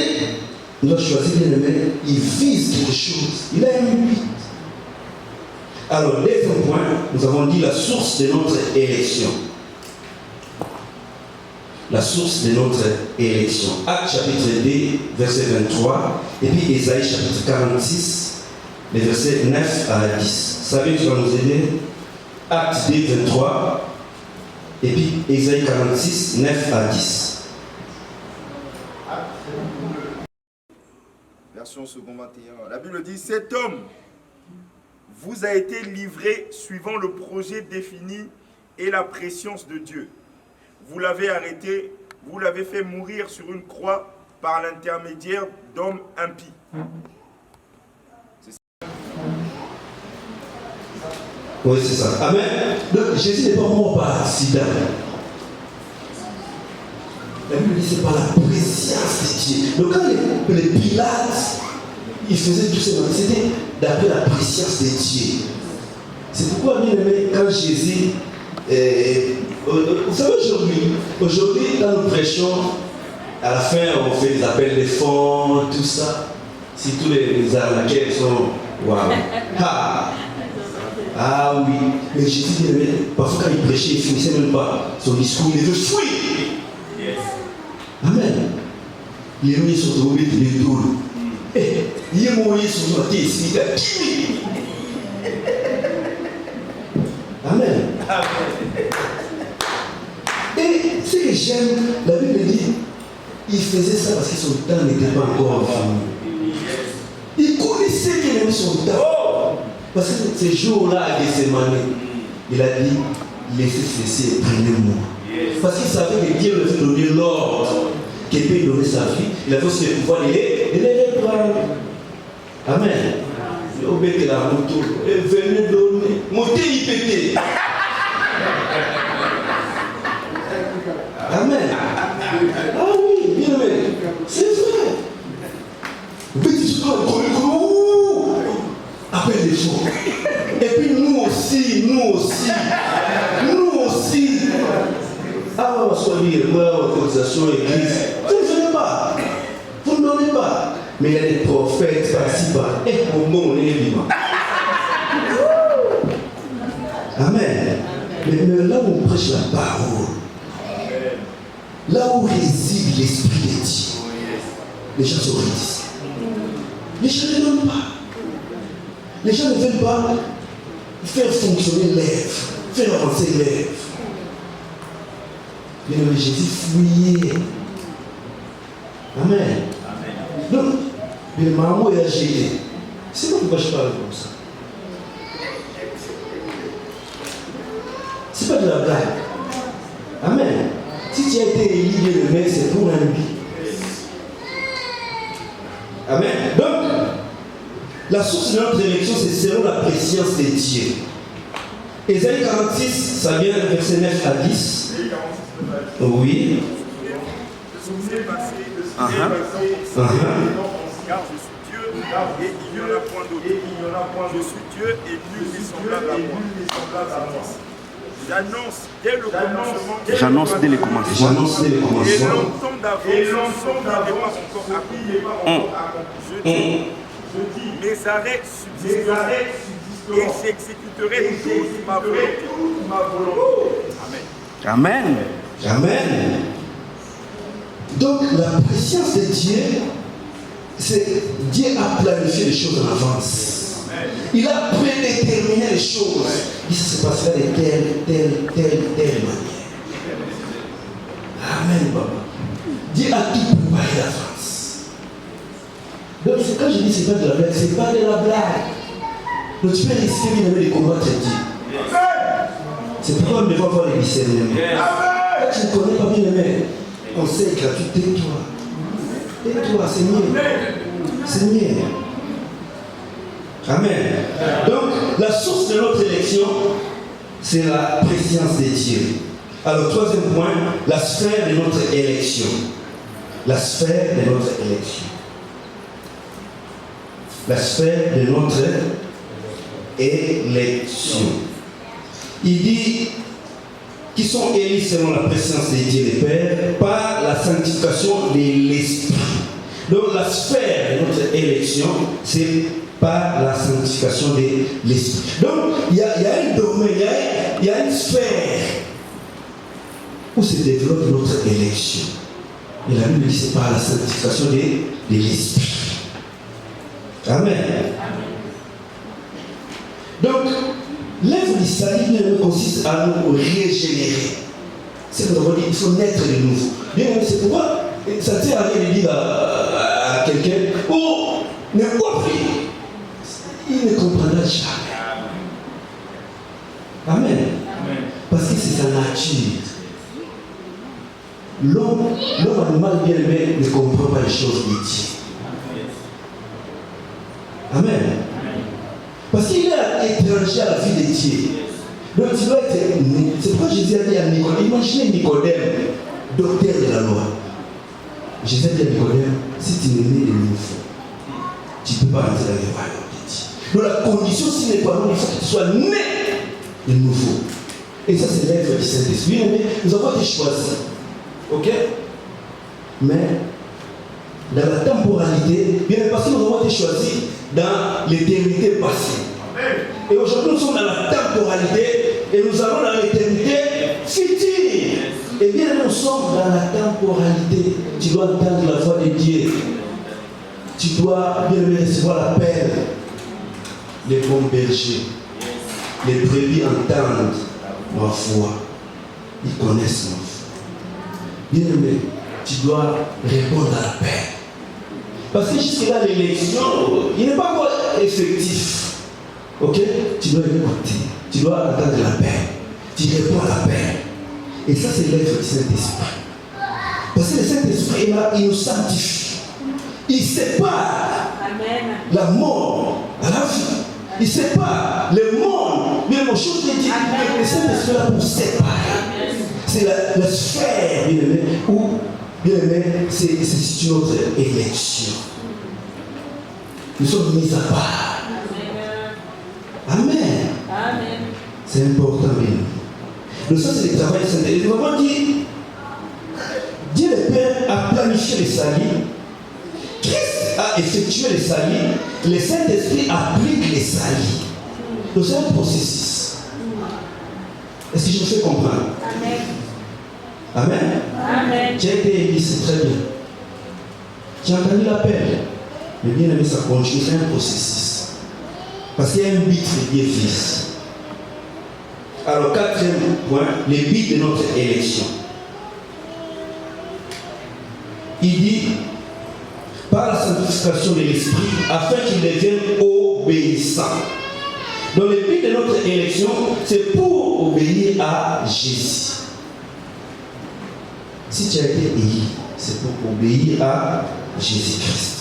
nous a choisi, bien aimé, il vise quelque chose. Il a un but. Alors, deuxième point, nous avons dit la source de notre élection. La source de notre élection. Actes chapitre 2, verset 23, et puis Ésaïe chapitre 46, les versets 9 à 10. Vous savez, tu vas nous aider. Actes 2, 23, et puis Ésaïe 46, 9 à 10. Version second 21. La Bible dit, cet homme vous a été livré suivant le projet défini et la préscience de Dieu. Vous l'avez arrêté, vous l'avez fait mourir sur une croix par l'intermédiaire d'hommes impies. Oui, c'est ça. Amen. Donc, Jésus n'est pas mort par accident. La Bible dit c'est par la préscience de Dieu. Donc, quand les Pilates, ils faisaient tout ça, c'était d'après la préscience de Dieu. C'est pourquoi, bien aimé, quand Jésus. Vous savez, aujourd'hui, quand nous prêchons, à la fin, on fait des appels de fonds, tout ça. Si tous les arnaqueurs sont. Waouh! Ah oui, mais Jésus, bien aimé, parfois quand il prêchait, il ne finissait même pas son discours, il veut fuir. Amen. Il est mis sur le mobile de l'étoile. Il est mort sur la tête ici. Amen. Et ce que j'aime, la Bible dit, il faisait ça parce que son temps n'était pas encore fini. Il connaissait qu'il aimait son temps. Parce que ces jours-là, à Gethsemane, il a dit, laissez cesser, prenez-moi. Parce qu'il savait que Dieu lui avait donné l'ordre qu'il peut donner sa vie. Il avait aussi le pouvoir de les reprendre. Amen. Il a obéi la moto. Il venait donner. Monter, il pétait. Amen. Ah oui, bien aimé. C'est vrai. Petit appelle les gens. Et puis nous aussi. Ah, on va soigner, organisation, église. Vous ne venez pas. Vous ne donnez pas. Mais il y a des prophètes par-ci, par-là. Et au moment, on est vivant. Amen. Mais là où on prêche la parole, là où réside l'Esprit de Dieu, les gens sont réticents. Les gens ne donnent pas. Les gens ne veulent pas faire fonctionner l'œuvre, faire avancer l'œuvre. Mais Jésus fouillait. Amen. Donc, le maman est agité. C'est pourquoi je parle comme ça. C'est pas de la blague. Amen. Si tu as été élu le maire, c'est pour un but. Amen. Donc, la source de notre élection, c'est selon la préscience de Dieu. Ésaïe 46, ça vient verset 9 à 10. Oui. Car je suis Dieu et il n'y en a point d'autre. Je suis Dieu et nul n'est semblable à moi. J'annonce dès le commencement. Et longtemps d'avance, son n'est pas encore accompli. Je dis, mes arrêts subsisteront et j'exécuterai toute ma volonté. Amen. Amen. Donc la préscience de Dieu, c'est Dieu a planifié les choses en avance. Il a prédéterminé les choses. Et ça se passera de telle manière. Amen, papa. Dieu a tout préparé d'avance. Donc quand je dis c'est pas de la blague, c'est pas de la blague. Donc tu peux risquer de combattre Dieu. C'est pourquoi on devrait avoir les discernements. Tu ne connais pas bien aimé. Conseil gratuit, tais-toi. Tais-toi, c'est mieux. C'est mieux. Amen. Donc, la source de notre élection, c'est la préscience de Dieu. Alors, troisième point, la sphère de notre élection. La sphère de notre élection. La sphère de notre élection. Il dit qu'ils sont élus selon la présence de Dieu le Père par la sanctification de l'Esprit. Donc la sphère de notre élection, c'est par la sanctification de l'Esprit. Donc il y a un domaine, il y a une sphère où se développe notre élection. Et la Bible dit c'est par la sanctification de l'Esprit. Amen. Donc, l'œuvre du salut consiste à nous régénérer. C'est ce que nous avons dit, il faut naître de nouveau. C'est pourquoi ça ne sert à rien de dire à quelqu'un, oh, ne vois plus. Il ne comprendra jamais. Amen. Parce que c'est sa nature. L'homme animal bien aimé ne comprend pas les choses de Dieu. Amen. Parce qu'il est étranger à la vie de Dieu. Donc tu dois être. C'est pourquoi Jésus a dit à Nicodème, imaginez Nicodème, docteur de la loi. Jésus a dit à Nicodème, si tu es né de nouveau, tu ne peux pas rentrer dans le royaume de Dieu. Donc la condition, si n'est pas non, il faut que tu sois né de nouveau. Et ça, c'est l'œuvre du Saint-Esprit. Nous avons été choisis. Ok? Mais dans la temporalité, bien parce que nous avons été choisis dans l'éternité passée. Et aujourd'hui, nous sommes dans la temporalité et nous allons dans l'éternité future. Et bien, nous sommes dans la temporalité. Tu dois entendre la voix de Dieu. Tu dois bien recevoir l'appel. Les bons bergers, les brebis entendent ma voix. Ils connaissent ma voix. Bien aimé, tu dois répondre à l'appel. Parce que jusque-là, l'élection, il n'est pas encore effectif. Ok? Tu dois écouter. Tu dois attendre l'appel. Tu réponds à l'appel. Et ça, c'est l'œuvre du Saint-Esprit. Parce que le Saint-Esprit est là, il nous sanctifie. Il sépare la mort à la vie. Il sépare le monde Bien, mon chose qui dit, le Saint-Esprit est là pour séparer. C'est la sphère, bien aimé, où, bien aimé, c'est situé notre élection. Nous sommes mis à part. Amen. Amen. C'est important, bien. Donc ça, c'est le travail du Saint-Esprit. Nous avons dit, Dieu le Père a planifié les salis. Christ a effectué les salis. Le Saint-Esprit applique les salis. Donc c'est un processus. Est-ce que je me fais comprendre? Amen. Amen. Amen. Tu as été élu, c'est très bien. Tu as entendu l'appel. Mais bien aimé, ça continue, c'est un processus. Parce qu'il y a un but de Dieu fils. Alors, quatrième point, le but de notre élection. Il dit, par la sanctification de l'esprit, afin qu'il devienne obéissant. Donc, le but de notre élection, c'est pour obéir à Jésus. Si tu as été élu, c'est pour obéir à Jésus-Christ.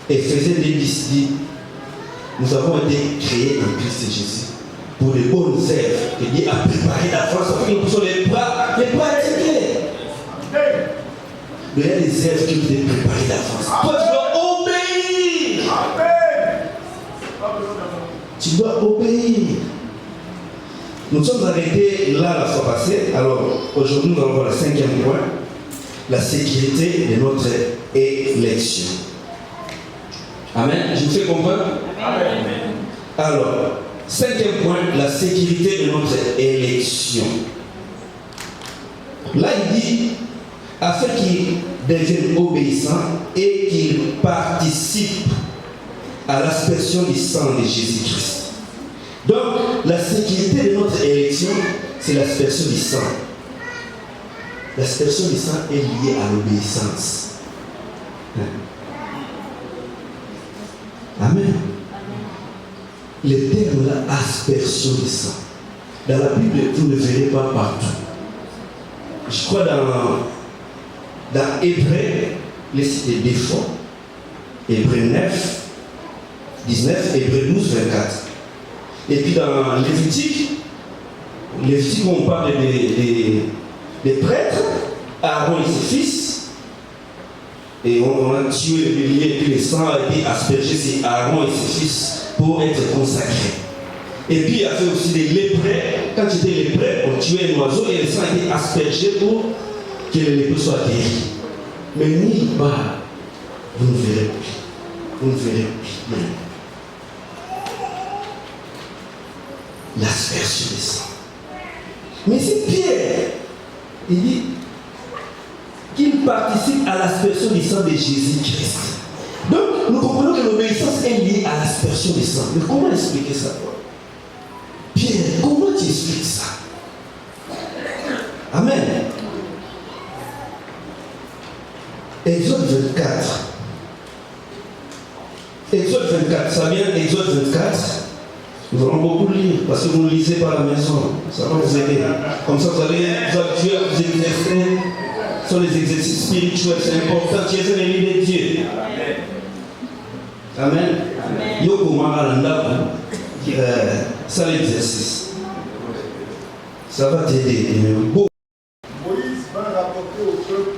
Éphésiens 2:10 dit, nous avons été créés en Christ Jésus pour les bonnes œuvres que Dieu a préparées d'avance afin que nous puissions les bras intégrer. Mais il y a des œuvres qui ont été préparées d'avance. Toi, tu dois obéir. Tu dois obéir. Nous sommes arrêtés là la fois passée. Alors, aujourd'hui, nous allons voir le cinquième point, la sécurité de notre élection. Amen. Je vous fais comprendre? Amen. Alors, cinquième point, la sécurité de notre élection. Là, il dit, afin qu'il devienne obéissant et qu'il participe à l'aspersion du sang de Jésus-Christ. Donc, la sécurité de notre élection, c'est l'aspersion du sang. L'aspersion du sang est liée à l'obéissance. Amen. Le terme là, aspersion du sang. Dans la Bible, vous ne le verrez pas partout. Je crois dans Hébreu, les cités des fois. Hébreu 9, 19, Hébreu 12, 24. Et puis dans Lévitique, on parle des prêtres, Aaron et ses fils. Et on a tué le bélier et puis le sang a été aspergé sur Aaron et ses fils pour être consacrés. Et puis il y avait aussi des lépreux. Quand il était lépreux, on tuait un oiseau et le sang a été aspergé pour que les lépreux soient guéris. Mais nulle part, vous ne verrez plus. Vous ne verrez plus rien. L'aspersion du sang. Mais c'est Pierre. Il dit qu'il participe à l'aspersion du sang de Jésus-Christ. Donc, nous comprenons que l'obéissance est liée à l'aspersion du sang. Mais comment expliquer ça? Pierre, comment tu expliques ça? Amen. Exode 24. Exode 24, ça vient d'Exode 24. Nous allons beaucoup lire, parce que vous ne lisez pas à la maison. Ça va vous aider. Comme ça, vous allez vous exercer sur les exercices spirituels. C'est important. Tu es un élu de Dieu. Amen. Yoko Maralanda, ça l'exercice. Ça va t'aider. Moïse va rapporter au peuple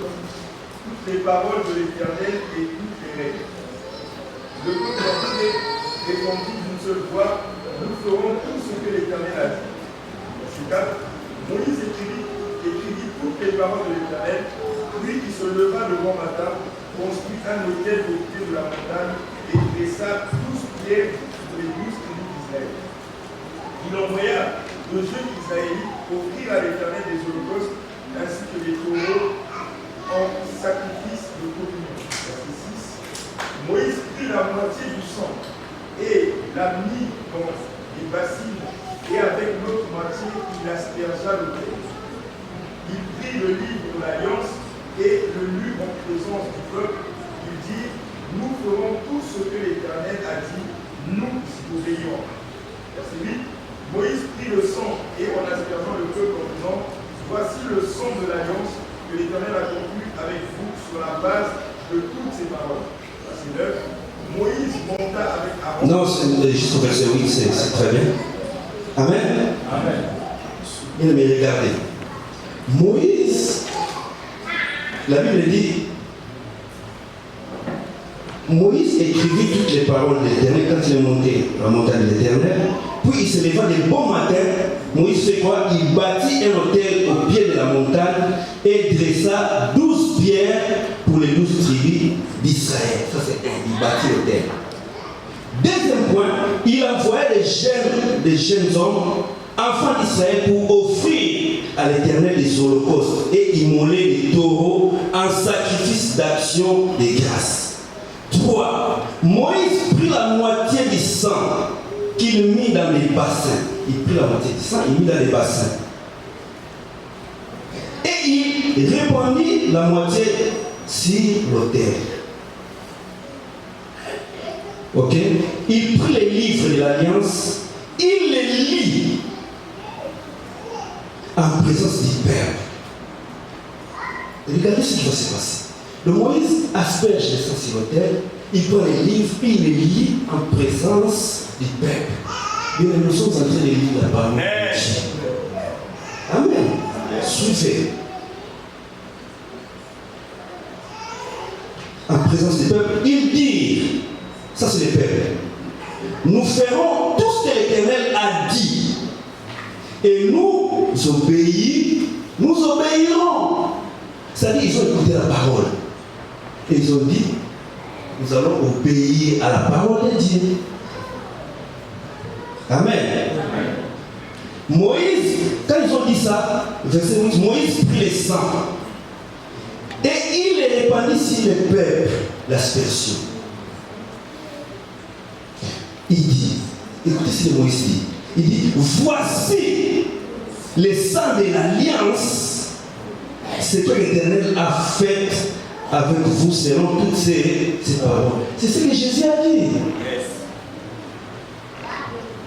toutes les paroles de l'Éternel et toutes les règles. Le peuple entier répondit d'une seule voix, nous ferons tout ce que l'Éternel a dit. Verset 4. Moïse écrivit toutes les paroles de l'Éternel, puis il se leva le bon matin, construit un autel au pied de la montagne et dressa 12 pierres pour les 12 tribus d'Israël. Il envoya le jeunes israélites offrir à l'Éternel des holocaustes ainsi que des taureaux en sacrifice de communion. Verset 6. Moïse prit la moitié du sang et l'a mis dans des bassines et avec l'autre moitié il aspergea l'autel. Il prit le livre de l'Alliance et le lut en présence du peuple. Il dit, nous ferons tout ce que l'Éternel a dit, nous obéirons. Verset 8. Moïse prit le sang et en aspergeant le peuple en disant, voici le sang de l'Alliance que l'Éternel a conclu avec vous sur la base de toutes ces paroles. Verset 9. Moïse monta avec Aaron. Non, c'est juste au verset 8, c'est très bien. Amen. Amen. Bien, mais regardez. Moïse, la Bible dit, Moïse écrivit toutes les paroles de l'Éternel quand il est monté à la montagne de l'Éternel. Puis il se leva de bon matin. Moïse fait quoi? Il bâtit un autel au pied de la montagne et dressa 12 pierres pour les 12 tribus d'Israël. Ça c'est un, il bâtit l'autel. Deuxième point, il envoyait des jeunes hommes, enfants d'Israël, pour offrir à l'Éternel des holocaustes et immoler des taureaux en sacrifice d'action de grâce. 3. Moïse prit la moitié du sang qu'il mit dans les bassins. Il prit la moitié du sang, il mit dans les bassins. Et il répandit la moitié sur l'autel. Ok? Il prit les livres de l'Alliance, il les lit en présence du Père. Regardez ce qui va se passer. Le Moïse asperge les sang sur l'autel, il prend les livres, puis il les lit en présence du peuple. Bien, nous sommes en train de lire la parole de Dieu. Amen. Suivez. En présence du peuple, il dit, ça c'est le peuple, nous ferons tout ce que l'Éternel a dit, et nous obéirons. C'est-à-dire, ils ont écouté la parole. Et ils ont dit, nous allons obéir à la parole de Dieu. Amen. Moïse, quand ils ont dit ça, verset 8, Moïse prit les sang et il les répandit sur le peuple, l'aspersion. Il dit, écoutez ce que Moïse dit, il dit, voici les sang de l'alliance, ce que l'Éternel a fait avec vous selon toutes ces paroles. C'est ce que Jésus a dit.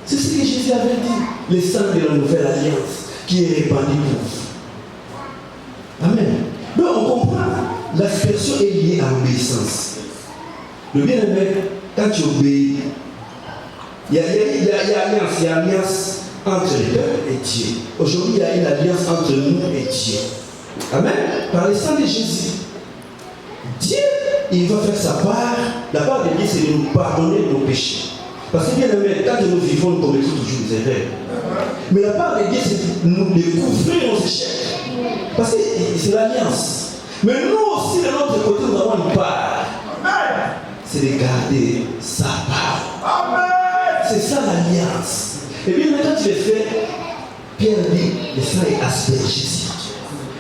C'est ce que Jésus avait dit. Le sang de la nouvelle alliance qui est répandu pour vous. Amen. Donc on comprend, l'aspersion est liée à l'obéissance. Le bien-aimé, quand tu obéis, il y a alliance entre le peuple et Dieu. Aujourd'hui, il y a une alliance entre nous et Dieu. Amen. Par le sang de Jésus. Dieu, il va faire sa part. La part de Dieu, c'est de nous pardonner nos péchés. Parce que bien aimé, quand nous vivons, nous commettons toujours des erreurs. Mais la part de Dieu, c'est de nous découvrir nos échecs. Parce que c'est l'alliance. Mais nous aussi, de notre côté, nous avons une part. C'est de garder sa part. C'est ça l'alliance. Et bien maintenant, tu le fais, Pierre dit, le sang est aspergé sur toi.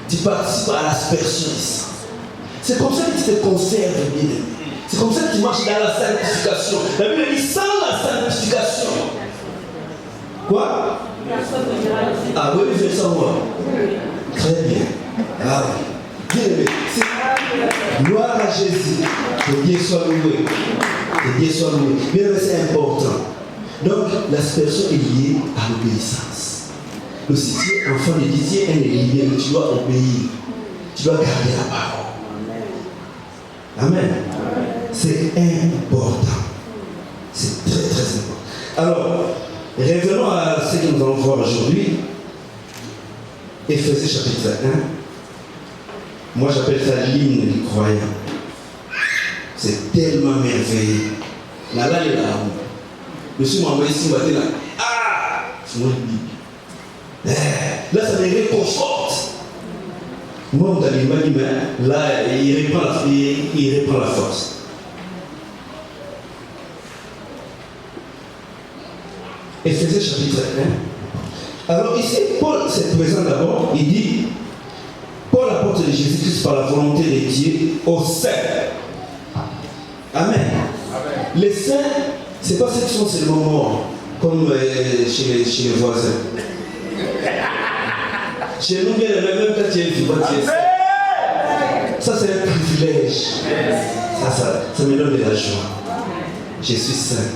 Tu participes à l'aspersion ici. C'est comme ça que tu te conserves bien. C'est comme ça que tu marches dans la sanctification. La Bible dit sans la sanctification. Quoi? Ah oui, il fait ça moi. Très bien. Ah oui. Bien aimé. Gloire à Jésus. Que Dieu soit loué. Que Dieu soit loué. Bien aimé, c'est important. Donc, l'aspersion est liée à l'obéissance. Donc, si tu es enfant de Dieu, tu es un élié, tu dois obéir. Tu dois garder la parole. Amen. C'est important. C'est très très important. Alors, revenons à ce que nous allons voir aujourd'hui. Éphésiens chapitre 1. Moi j'appelle ça l'hymne du croyant. C'est tellement merveilleux. Là, là, il est là. Monsieur m'a envoyé ici, là. Ah! C'est moi qui dis. Là, ça me réconforte. Moi, on t'a dit, là, il reprend la force. Éphésiens chapitre 1. Alors ici, Paul se présente d'abord, il dit, Paul apporte de Jésus-Christ par la volonté de Dieu au saint. Amen. Les saints, ce n'est pas ceux qui sont seulement morts, comme chez les voisins. Chez nous, bien même quand tu es vivant, tu es saint. Ça, c'est un privilège. Ça me donne de la joie. Je suis saint.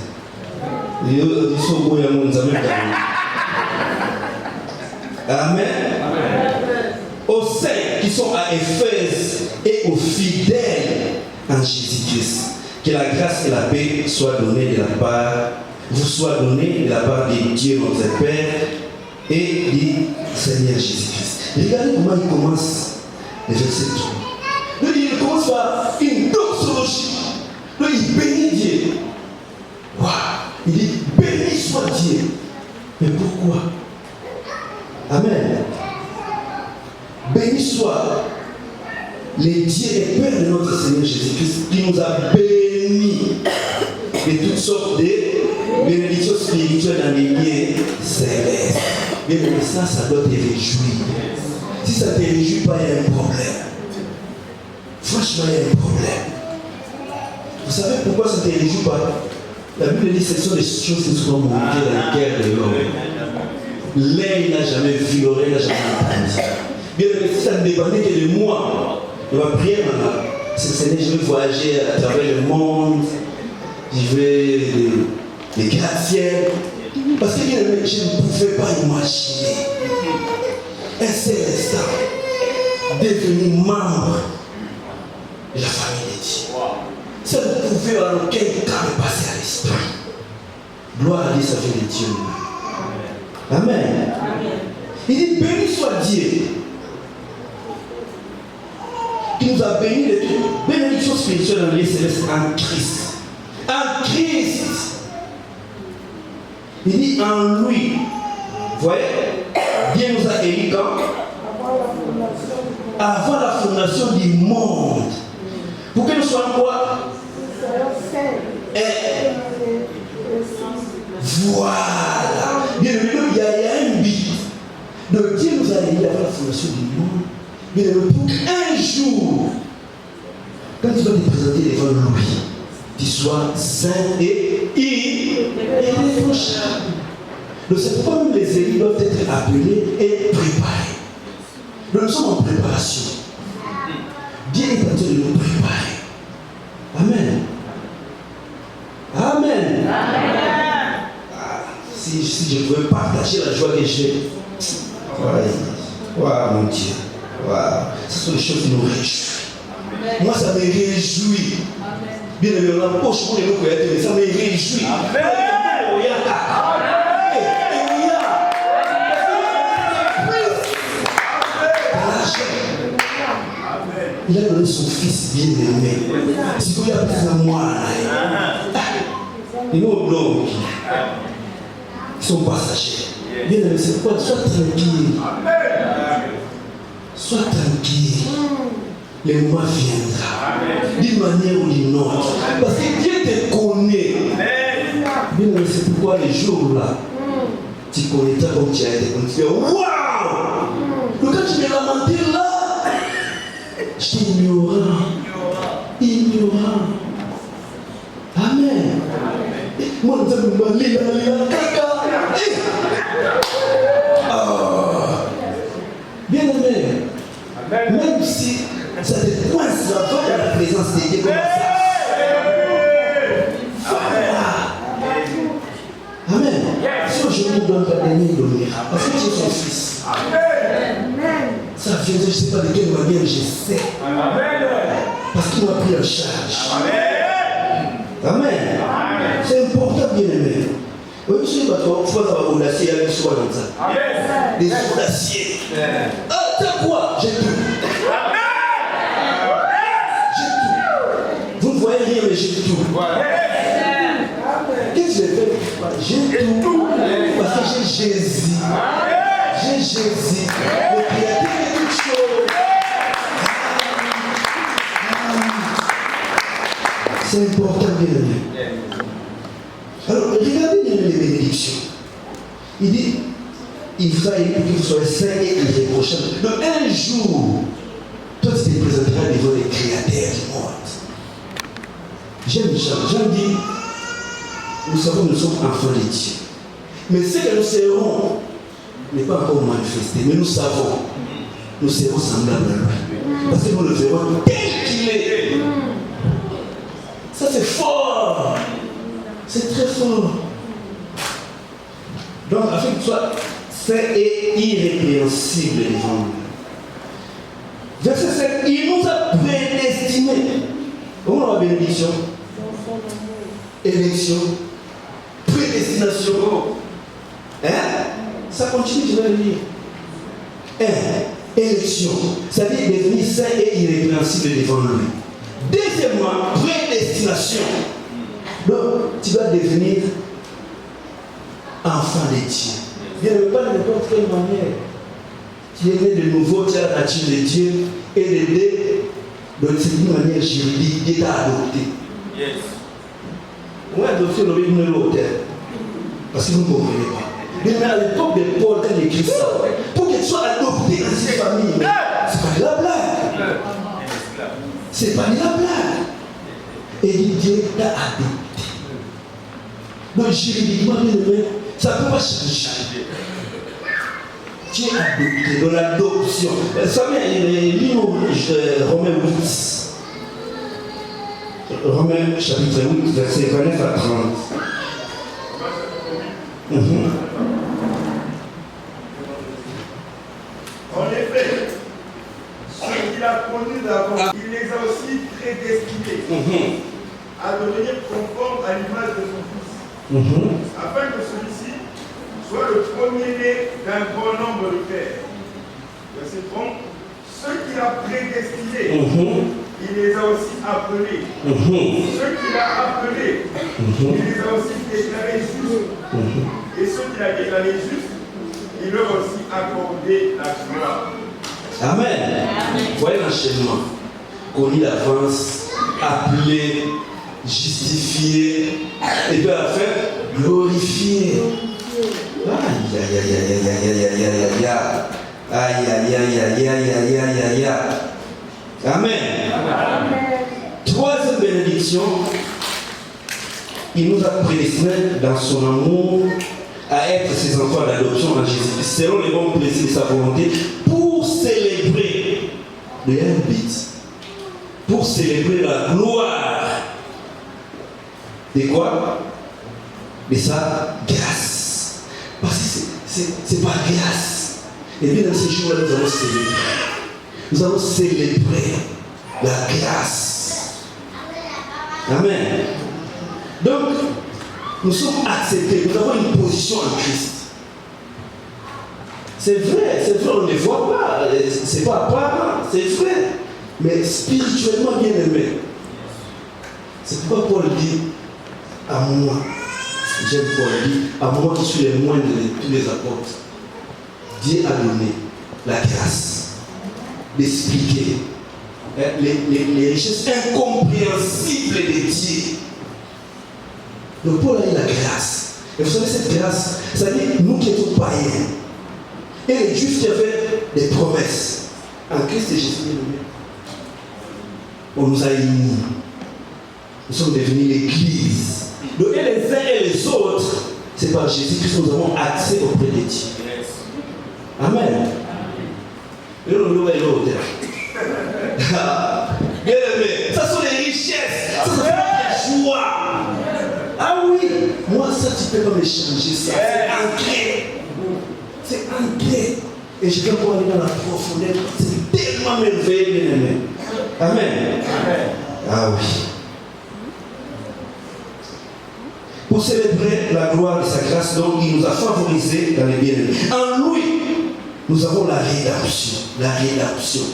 Amen. Aux saints qui sont à Éphèse et aux fidèles en Jésus-Christ. Que la grâce et la paix soient données de la part, vous soient données de la part de Dieu notre Père et du Seigneur Jésus-Christ. Regardez comment il commence le verset 3. Il commence par une doxologie. Il bénit Dieu. Wow. Il dit béni soit Dieu. Mais pourquoi? Amen. Béni soit le Dieu et Père de notre Seigneur Jésus-Christ qui nous a bénis de toutes sortes de bénédictions spirituelles dans les lieux célestes. Mais ça doit te réjouir. Si ça ne te réjouit pas, il y a un problème. Franchement, il y a un problème. Vous savez pourquoi ça ne te réjouit pas? La Bible dit que ce sont des choses qui sont montées dans le cœur de l'homme. L'œil n'a jamais vu, l'oreille n'a jamais entendu. Bien, si ça ne dépendait que de moi, de ma prière, Seigneur, je vais voyager à travers le monde, je vais les gratte-ciel. Parce que je ne pouvais pas imaginer un seul instant devenir membre de la famille de Dieu. Ça ne pouvait en aucun cas me passer à l'esprit. Gloire à Dieu, ça fait de Dieu. Amen. Il dit béni soit Dieu qui nous a bénis de toutes bénédictions spirituelles dans les célestes en Christ. En Christ. Il dit en lui. Vous voyez, Dieu nous a élis quand? Avant la fondation du monde. Pour que nous soyons quoi? Voilà. Bien évidemment, il y a un but. Donc Dieu nous a élis avant la fondation du monde. Bien évidemment, pour qu'un jour, quand tu vas te présenter devant lui, tu sois saint et irréprochable. Donc c'est pourquoi même les élus doivent être appelés et préparés. Donc nous sommes en préparation. Dieu est en train de nous préparer. Amen. Amen. Amen. Si je pouvais partager la joie que j'ai. Waouh, mon Dieu. Waouh. Ce sont les choses qui nous réjouissent. Moi, ça me réjouit. Bien évidemment, la poche pour les mots, mais ça me réjouit. Il a donné son fils bien-aimé. Si vous avez plus de moi, les mots blancs qui sont passagers. Bien-aimé, c'est quoi? Sois tranquille. Sois tranquille. Le mois viendra. D'une manière ou d'une autre. Parce que Dieu te connaît. Bien-aimé, c'est pourquoi les jours là, tu connaîtras comme tu as été connu. Tu fais waouh! Donc quand tu me lamentais là, j'étais ignorant. Amen. Moi, je me dis, bien aimé, même si ça te coince la voix dans la présence de Dieu comme ça. Amen. Si aujourd'hui on doit pas donner, il donnera. Parce que tu es son fils. Amen. Ça vient, je ne sais pas de quelle manière, je sais. Amen. Parce qu'il m'a pris en charge. Amen. Amen. C'est important, bien aimé. Oui, je sais pas, il faut avoir un acier avec soi comme ça. Des sous d'acier. Ah, t'as quoi? J'ai tout. J'ai tout. Vous ne voyez rien, mais j'ai tout. Qu'est-ce que j'ai fait? J'ai tout. Parce que j'ai Jésus. J'ai Jésus. Le créateur de toutes choses. C'est important, bien aimé. Alors, regardez bien les bénédictions. Il dit, il vous a élu pour que vous soyez saints et irréprochables. Donc, un jour, toi, tu te présenteras devant les créateurs du monde. J'aime Jean dit, nous savons que nous sommes enfants de Dieu. Mais ce que nous serons n'est pas encore manifesté, mais nous savons, nous serons semblables à lui. Parce que nous le verrons tel qu'il est. Ça, c'est fort. C'est très fort. Donc, afin que tu sois saint et irrépréhensible devant lui. Verset 7, il nous a prédestinés. Comment on va quoi bénédiction? Élection, prédestination. Hein? Ça continue, je vais le dire. Élection, c'est-à-dire devenir saint et irrépréhensible devant lui. Deuxièmement, prédestination. Donc, tu vas devenir enfant de Dieu. Bien, ne pas de n'importe quelle manière. Tu es né de nouveau, tu as la nature de Dieu et de cette manière juridique, Dieu t'a adopté. Yes. Moi, adopté, on a eu l'hôtel. Parce que vous ne comprenez pas. Mais à l'époque de Paul, quand il écrit ça, pour qu'il soit adopté dans cette famille, c'est pas de la blague. C'est pas de la blague. Et Dieu t'a adopté. Donc, juridiquement, ça ne peut pas changer. Tu es adopté dans l'adoption. Vous savez, lis-nous Romains 8. Romains chapitre 8, verset 29 à 30. En effet, ceux qu'il a connus d'avant, il les a aussi prédestinés à devenir conformes à l'image de son Fils, afin que celui-ci soit le premier-né d'un grand nombre de pères. Verset 30. Ceux qu'il a prédestinés, il les a aussi appelés. Ceux qu'il a appelés, il les a aussi déclarés justes. Et ceux qu'il a déclarés justes, il leur a aussi accordé la gloire. Amen. Voyez l'enchaînement. Connu d'avance, appelé, justifié, et puis à la fin, glorifié. Aïe, aïe, aïe, aïe, aïe, aïe, aïe, aïe, aïe. Aïe, aïe, aïe, aïe, aïe, aïe, aïe, aïe, aïe. Amen. Troisième bénédiction, il nous a prédestinés dans son amour à être ses enfants d'adoption en Jésus, selon les bons plaisirs de sa volonté, pour célébrer le but, pour célébrer la gloire de quoi? De sa grâce. Parce que c'est par grâce. Et bien dans ces jours-là, nous allons célébrer. Nous allons célébrer la grâce. Amen. Donc, nous sommes acceptés, nous avons une position en Christ. C'est vrai, on ne le voit pas, c'est pas apparent, c'est vrai. Mais spirituellement bien aimé. C'est pourquoi Paul dit à moi, j'aime Paul dit, à moi qui suis le moindre de tous les apôtres, Dieu a donné la grâce d'expliquer les richesses incompréhensibles de Dieu. Donc Paul a eu la grâce. Et vous savez, cette grâce, ça dit nous qui étions païens, et les Juifs qui avaient des promesses en Christ et Jésus, on nous a unis. Nous sommes devenus l'Église. Donc et les uns et les autres, c'est par Jésus que nous avons accès auprès de Dieu. Amen. Et nous nous voyons bien aimé, ça sont les richesses, ça sont les joies. Ah oui, moi ça tu peux pas me changer ça. C'est ancré. C'est ancré. Et je vais pouvoir aller dans la profondeur. C'est tellement merveilleux, bien aimé. Amen. Ah oui. Pour célébrer la gloire de sa grâce, donc il nous a favorisés dans les bien-aimés. En lui, nous avons la rédemption. La rédemption.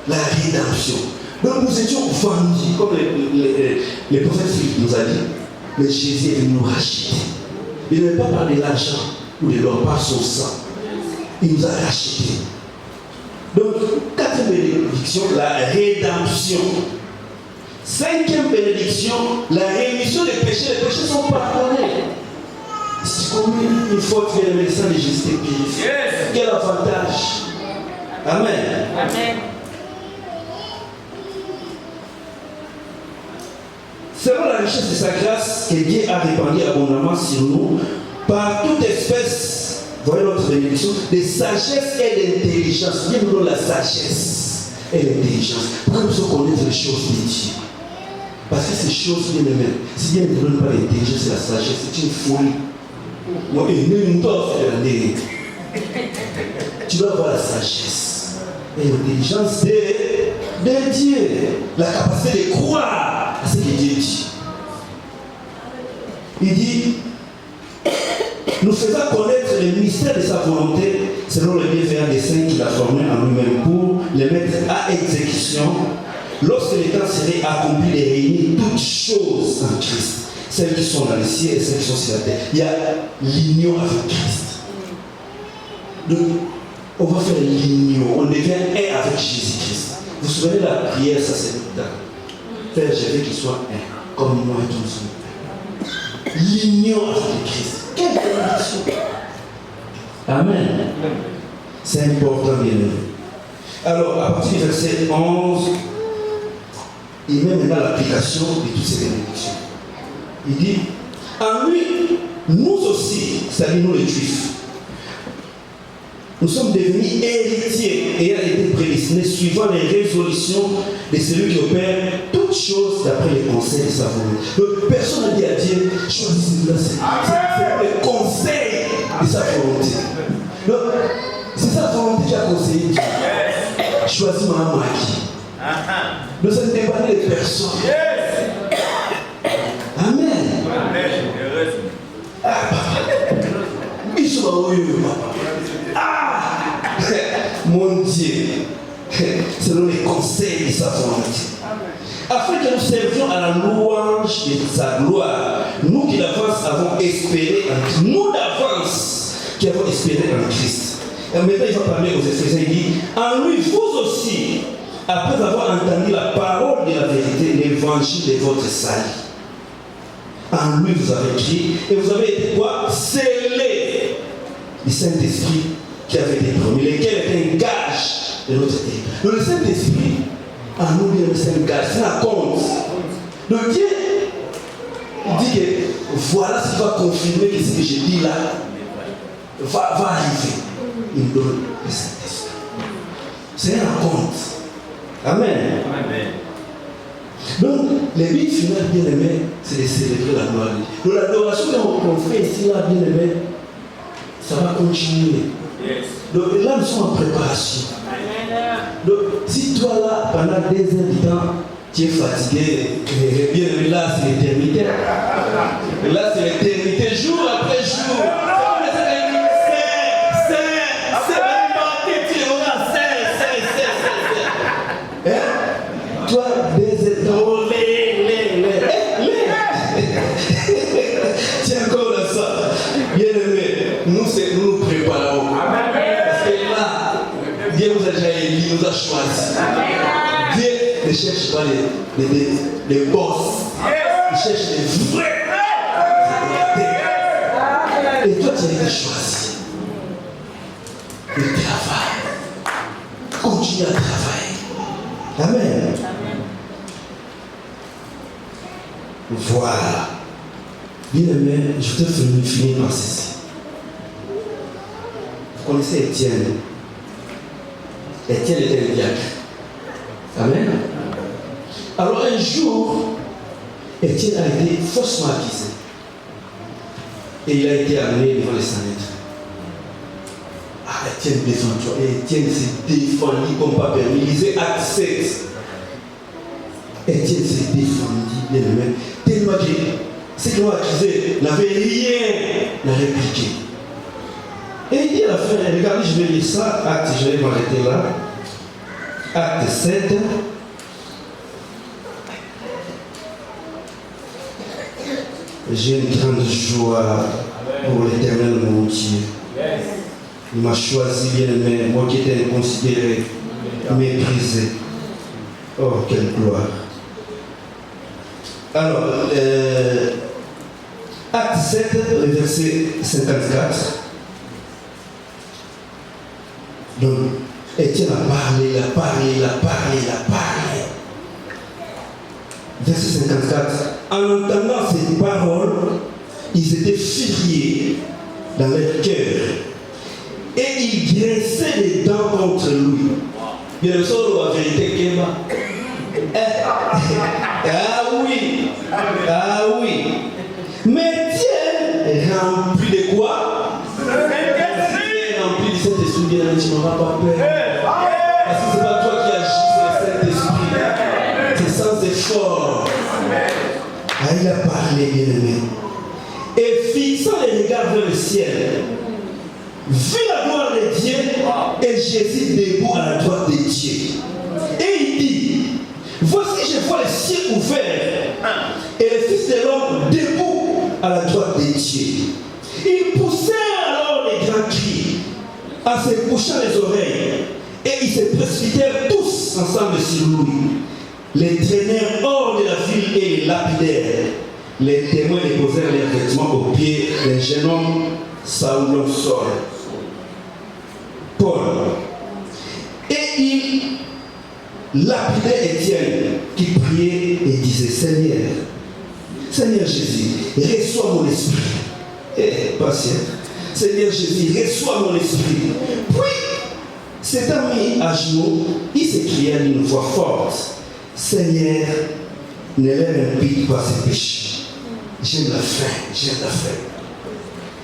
La rédemption. Donc nous étions vendus, comme les prophètes Philippe nous a dit, mais Jésus est venu nous racheter. Il ne veut pas parler de l'argent ou de l'or, par son sang. Il nous a rachetés. Donc, quatrième bénédiction, la rédemption. Cinquième bénédiction, la rémission des péchés. Les péchés sont pardonnés. Si combien une fois que tu es le sang de Jésus te purifie. Quel avantage. Amen. Amen. Selon la richesse de sa grâce que Dieu a répandue abondamment sur nous, par toute espèce, voyez notre bénédiction, de sagesse et d'intelligence. Dieu nous donne la sagesse et l'intelligence. Pourquoi nous devons connaître les choses de Dieu? Parce que ces choses, bien aimées, si Dieu ne te donne pas l'intelligence et la sagesse, c'est une folie. Moi, une toffe de tu dois avoir la sagesse et l'intelligence de Dieu. La capacité de croire ce que Dieu dit. Il dit, nous faisons connaître le mystère de sa volonté selon le bienveillant dessein qu'il a formé en lui-même pour les mettre à exécution lorsque le temps serait accompli de réunir toutes choses en Christ, celles qui sont dans les cieux et celles qui sont sur la terre. Il y a l'union avec Christ. Donc, on va faire l'union, on devient un avec Jésus-Christ. Vous vous souvenez de la prière sacerdotale? Père, je veux qu'il soit un, comme moi et ton Seigneur. L'union avec Christ. Quelle bénédiction! Amen. C'est important, bien aimé. Alors, à partir du verset 11, il met maintenant l'application de toutes ces bénédictions. Il dit, en lui, nous aussi, c'est-à-dire nous les Juifs, nous sommes devenus héritiers ayant été prédestinés suivant les résolutions de celui qui opère toutes choses d'après les conseils de sa volonté. Donc personne n'a dit à Dieu, choisissez-nous là, c'est le conseil de sa volonté. Donc c'est sa volonté qui a conseillé Dieu. Choisis ma maki. Donc ça ne dépend pas des personnes. Amen. Mon Dieu, selon les conseils de sa volonté, afin que nous servions à la louange de sa gloire, nous qui d'avance avons espéré en Christ, nous d'avance qui avons espéré en Christ. Et maintenant il va parler aux Éphésiens, il dit, en lui vous aussi, après avoir entendu la parole de la vérité, l'évangile de votre salut, en lui vous avez crié et vous avez été quoi? Scellés du Saint-Esprit qui avait été promis, lequel était un gage de notre vie. Donc le Saint-Esprit, en nous, c'est un gage, c'est un compte. Donc Dieu dit que voilà ce qui va confirmer que ce que je dis là va arriver. Il donne le Saint-Esprit. C'est un compte. Amen. Amen. Donc, le but final, bien aimé, c'est de célébrer la gloire de Dieu. Donc, l'adoration qu'on fait ici, là, bien aimé, ça va continuer. Yes. Donc, là, nous sommes en préparation. Amen. Donc, si toi, là, pendant 2 heures du temps, tu es fatigué, bien aimé, là, c'est l'éternité. Là, c'est l'éternité, jour après jour. Toi, des étoiles, tiens encore à ça. Bien aimé, nous nous préparons. Parce que là, Dieu nous a déjà élu, nous a choisi. Dieu ne cherche pas les boss. Il cherche les vrais. Et toi, tu as été choisi. Il travaille. Continue à travailler. Amen. Voilà. Bien aimé, je te finir par ceci. Vous connaissez Étienne. Étienne était le diacre. Amen. Alors un jour, Étienne a été faussement accusé. Et il a été amené devant les Sanhédrins. Étienne défend toi. Et Étienne s'est défendu comme pas permis. Lisez Acte 7. Étienne s'est défendu, bien aimé. Tellement que ceux qui l'ont accusé n'avaient rien à répliquer. Et il dit à la fin, regardez, je vais lire ça. Acte, je vais m'arrêter là. Acte 7. J'ai une grande joie pour l'Éternel, mon Dieu. Il m'a choisi, bien aimé, moi qui étais inconsidéré, méprisé. Oh, quelle gloire. Alors, Acte 7, le verset 54. Donc, Étienne a parlé. Verset 54. En entendant ces paroles, ils étaient furieux dans leur cœur. Et ils grinçaient les dents contre lui. Bien le sort la vérité qui Ah oui. Mais Dieu rempli de quoi? Rempli de Saint-Esprit, bien aimé, tu n'auras pas peur. Parce que ce n'est pas toi qui agis, c'est le Saint-Esprit. C'est sans effort. Ah, il a parlé, bien-aimé. Et fixant les regards vers le ciel, vu la gloire de Dieu et Jésus debout à la droite de Dieu. Et il dit, voici je vois le ciel ouvert et le Fils de l'homme debout à la droite de Dieu. Ils poussèrent alors les grands cris en se couchant les oreilles et ils se précipitèrent tous ensemble sur lui. Les traînèrent hors de la ville et les lapidèrent. Les témoins déposèrent leurs vêtements aux pieds d'un jeune homme Saoul Saul. Paul. Et il lapidait Étienne qui priait et disait, Seigneur Jésus, reçois mon esprit. Patient. Seigneur Jésus, reçois mon esprit. Puis, s'étant mis à genoux, il s'écria d'une voix forte, Seigneur, ne leur impute pas ses péchés. J'aime la faim.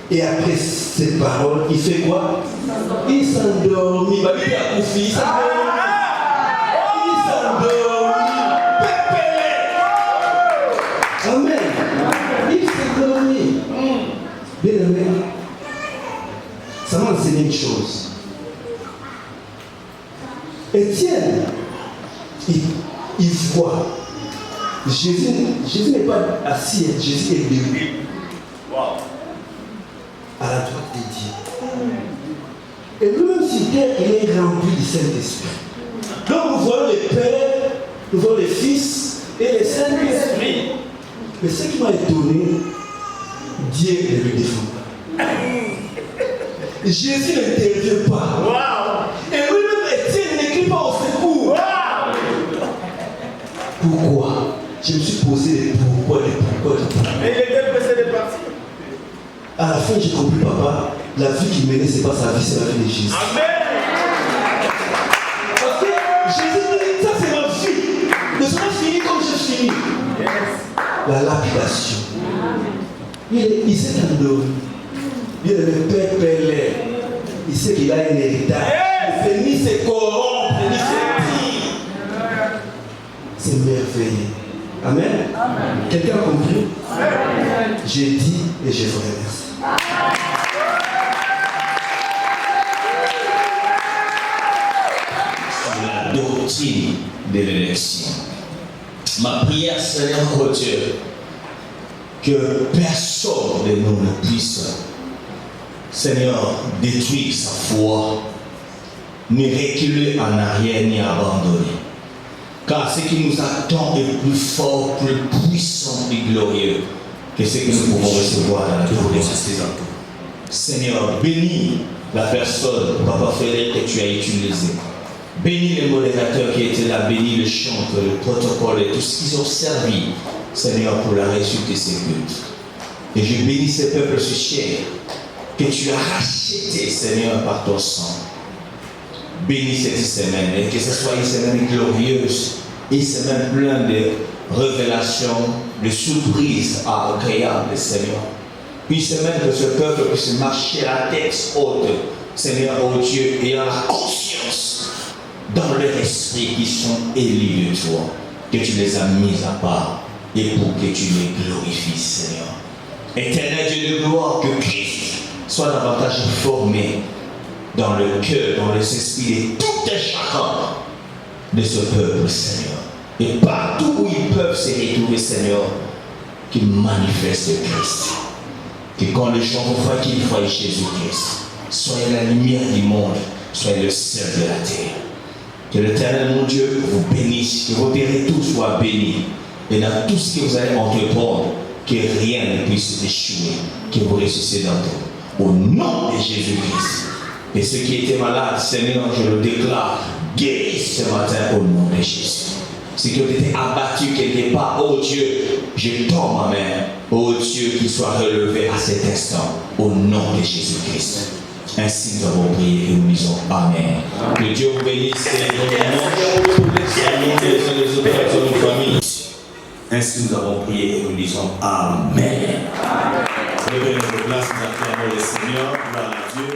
Et après ces paroles, il fait quoi? Il s'endormit. Il s'endormit. Amen. Il s'endormit. Bien aimé, ça m'a enseigné une chose. Étienne, il voit. Jésus n'est pas assis, Jésus est debout. Wow. À la droite de Dieu. Et lui-même sur terre, il est rempli du Saint-Esprit. Donc nous voyons le Père, nous voyons le Fils et le Saint-Esprit. Mais ce qui m'a étonné, Dieu ne le défend pas. Jésus n'intervient pas. Wow. Et lui-même, Étienne n'écrit pas au secours. Wow. Pourquoi? Je me suis posé pourquoi. Mais il était pressé de partir. À la fin, j'ai compris, papa, la vie qu'il menait, ce n'est pas sa vie, c'est la vie de Jésus. Amen. Parce que Jésus dit, ça c'est ma vie. Ne sera fini comme j'ai fini. Yes. La lapidation. Il s'est endormi. Il est le Père Pélé. Il sait qu'il a un héritage. Il fait ni se corrompre, ni se dire. C'est merveilleux. Amen. Amen. Quelqu'un a compris? Amen. J'ai dit et je vous remercie. La doctrine de l'élection. Ma prière, Seigneur, oh Dieu, que personne de nous ne puisse, Seigneur, détruire sa foi, ni reculer en arrière, ni abandonner. Car ce qui nous attend est plus fort, plus puissant et glorieux que ce que nous pouvons recevoir dans la journée. Seigneur, bénis la personne, Papa Félix, que tu as utilisé. Bénis les modérateurs qui étaient là, bénis le chanteur, le protocole et tout ce qu'ils ont servi, Seigneur, pour la réussite de ces cultes. Et je bénis ces peuples si chers que tu as rachetés, Seigneur, par ton sang. Bénis cette semaine et que ce soit une semaine glorieuse, une semaine pleine de révélations, de surprises agréables, Seigneur. Une semaine que ce peuple puisse marcher la tête haute, Seigneur, oh Dieu, ayant la conscience dans leur esprit qui sont élus de toi, que tu les as mis à part et pour que tu les glorifies, Seigneur. Éternel Dieu de gloire, que Christ soit davantage formé dans le cœur, dans les esprits de tout un chacun de ce peuple, Seigneur. Et partout où ils peuvent se retrouver, Seigneur, qu'ils manifestent Christ. Que quand les gens vous voient qu'ils voient Jésus-Christ, soyez la lumière du monde, soyez le sel de la terre. Que l'Éternel, mon Dieu, vous bénisse, que vos territoires soient bénis. Et dans tout ce que vous allez entreprendre, que rien ne puisse échouer, que vous réussissez dans tout. Au nom de Jésus-Christ. Et ceux qui étaient malades, Seigneur, je le déclare, guérissent ce matin au nom de Jésus. Ceux qui ont été abattus quelque part, oh Dieu, je tends ma main, oh Dieu, qu'ils soient relevés à cet instant, au nom de Jésus-Christ. Ainsi nous avons prié et nous disons Amen. Que Dieu vous bénisse et nous les autres personnes de famille. Ainsi nous avons prié et nous disons Amen. Levez nos places, nous acclamons le Seigneur, gloire à Dieu.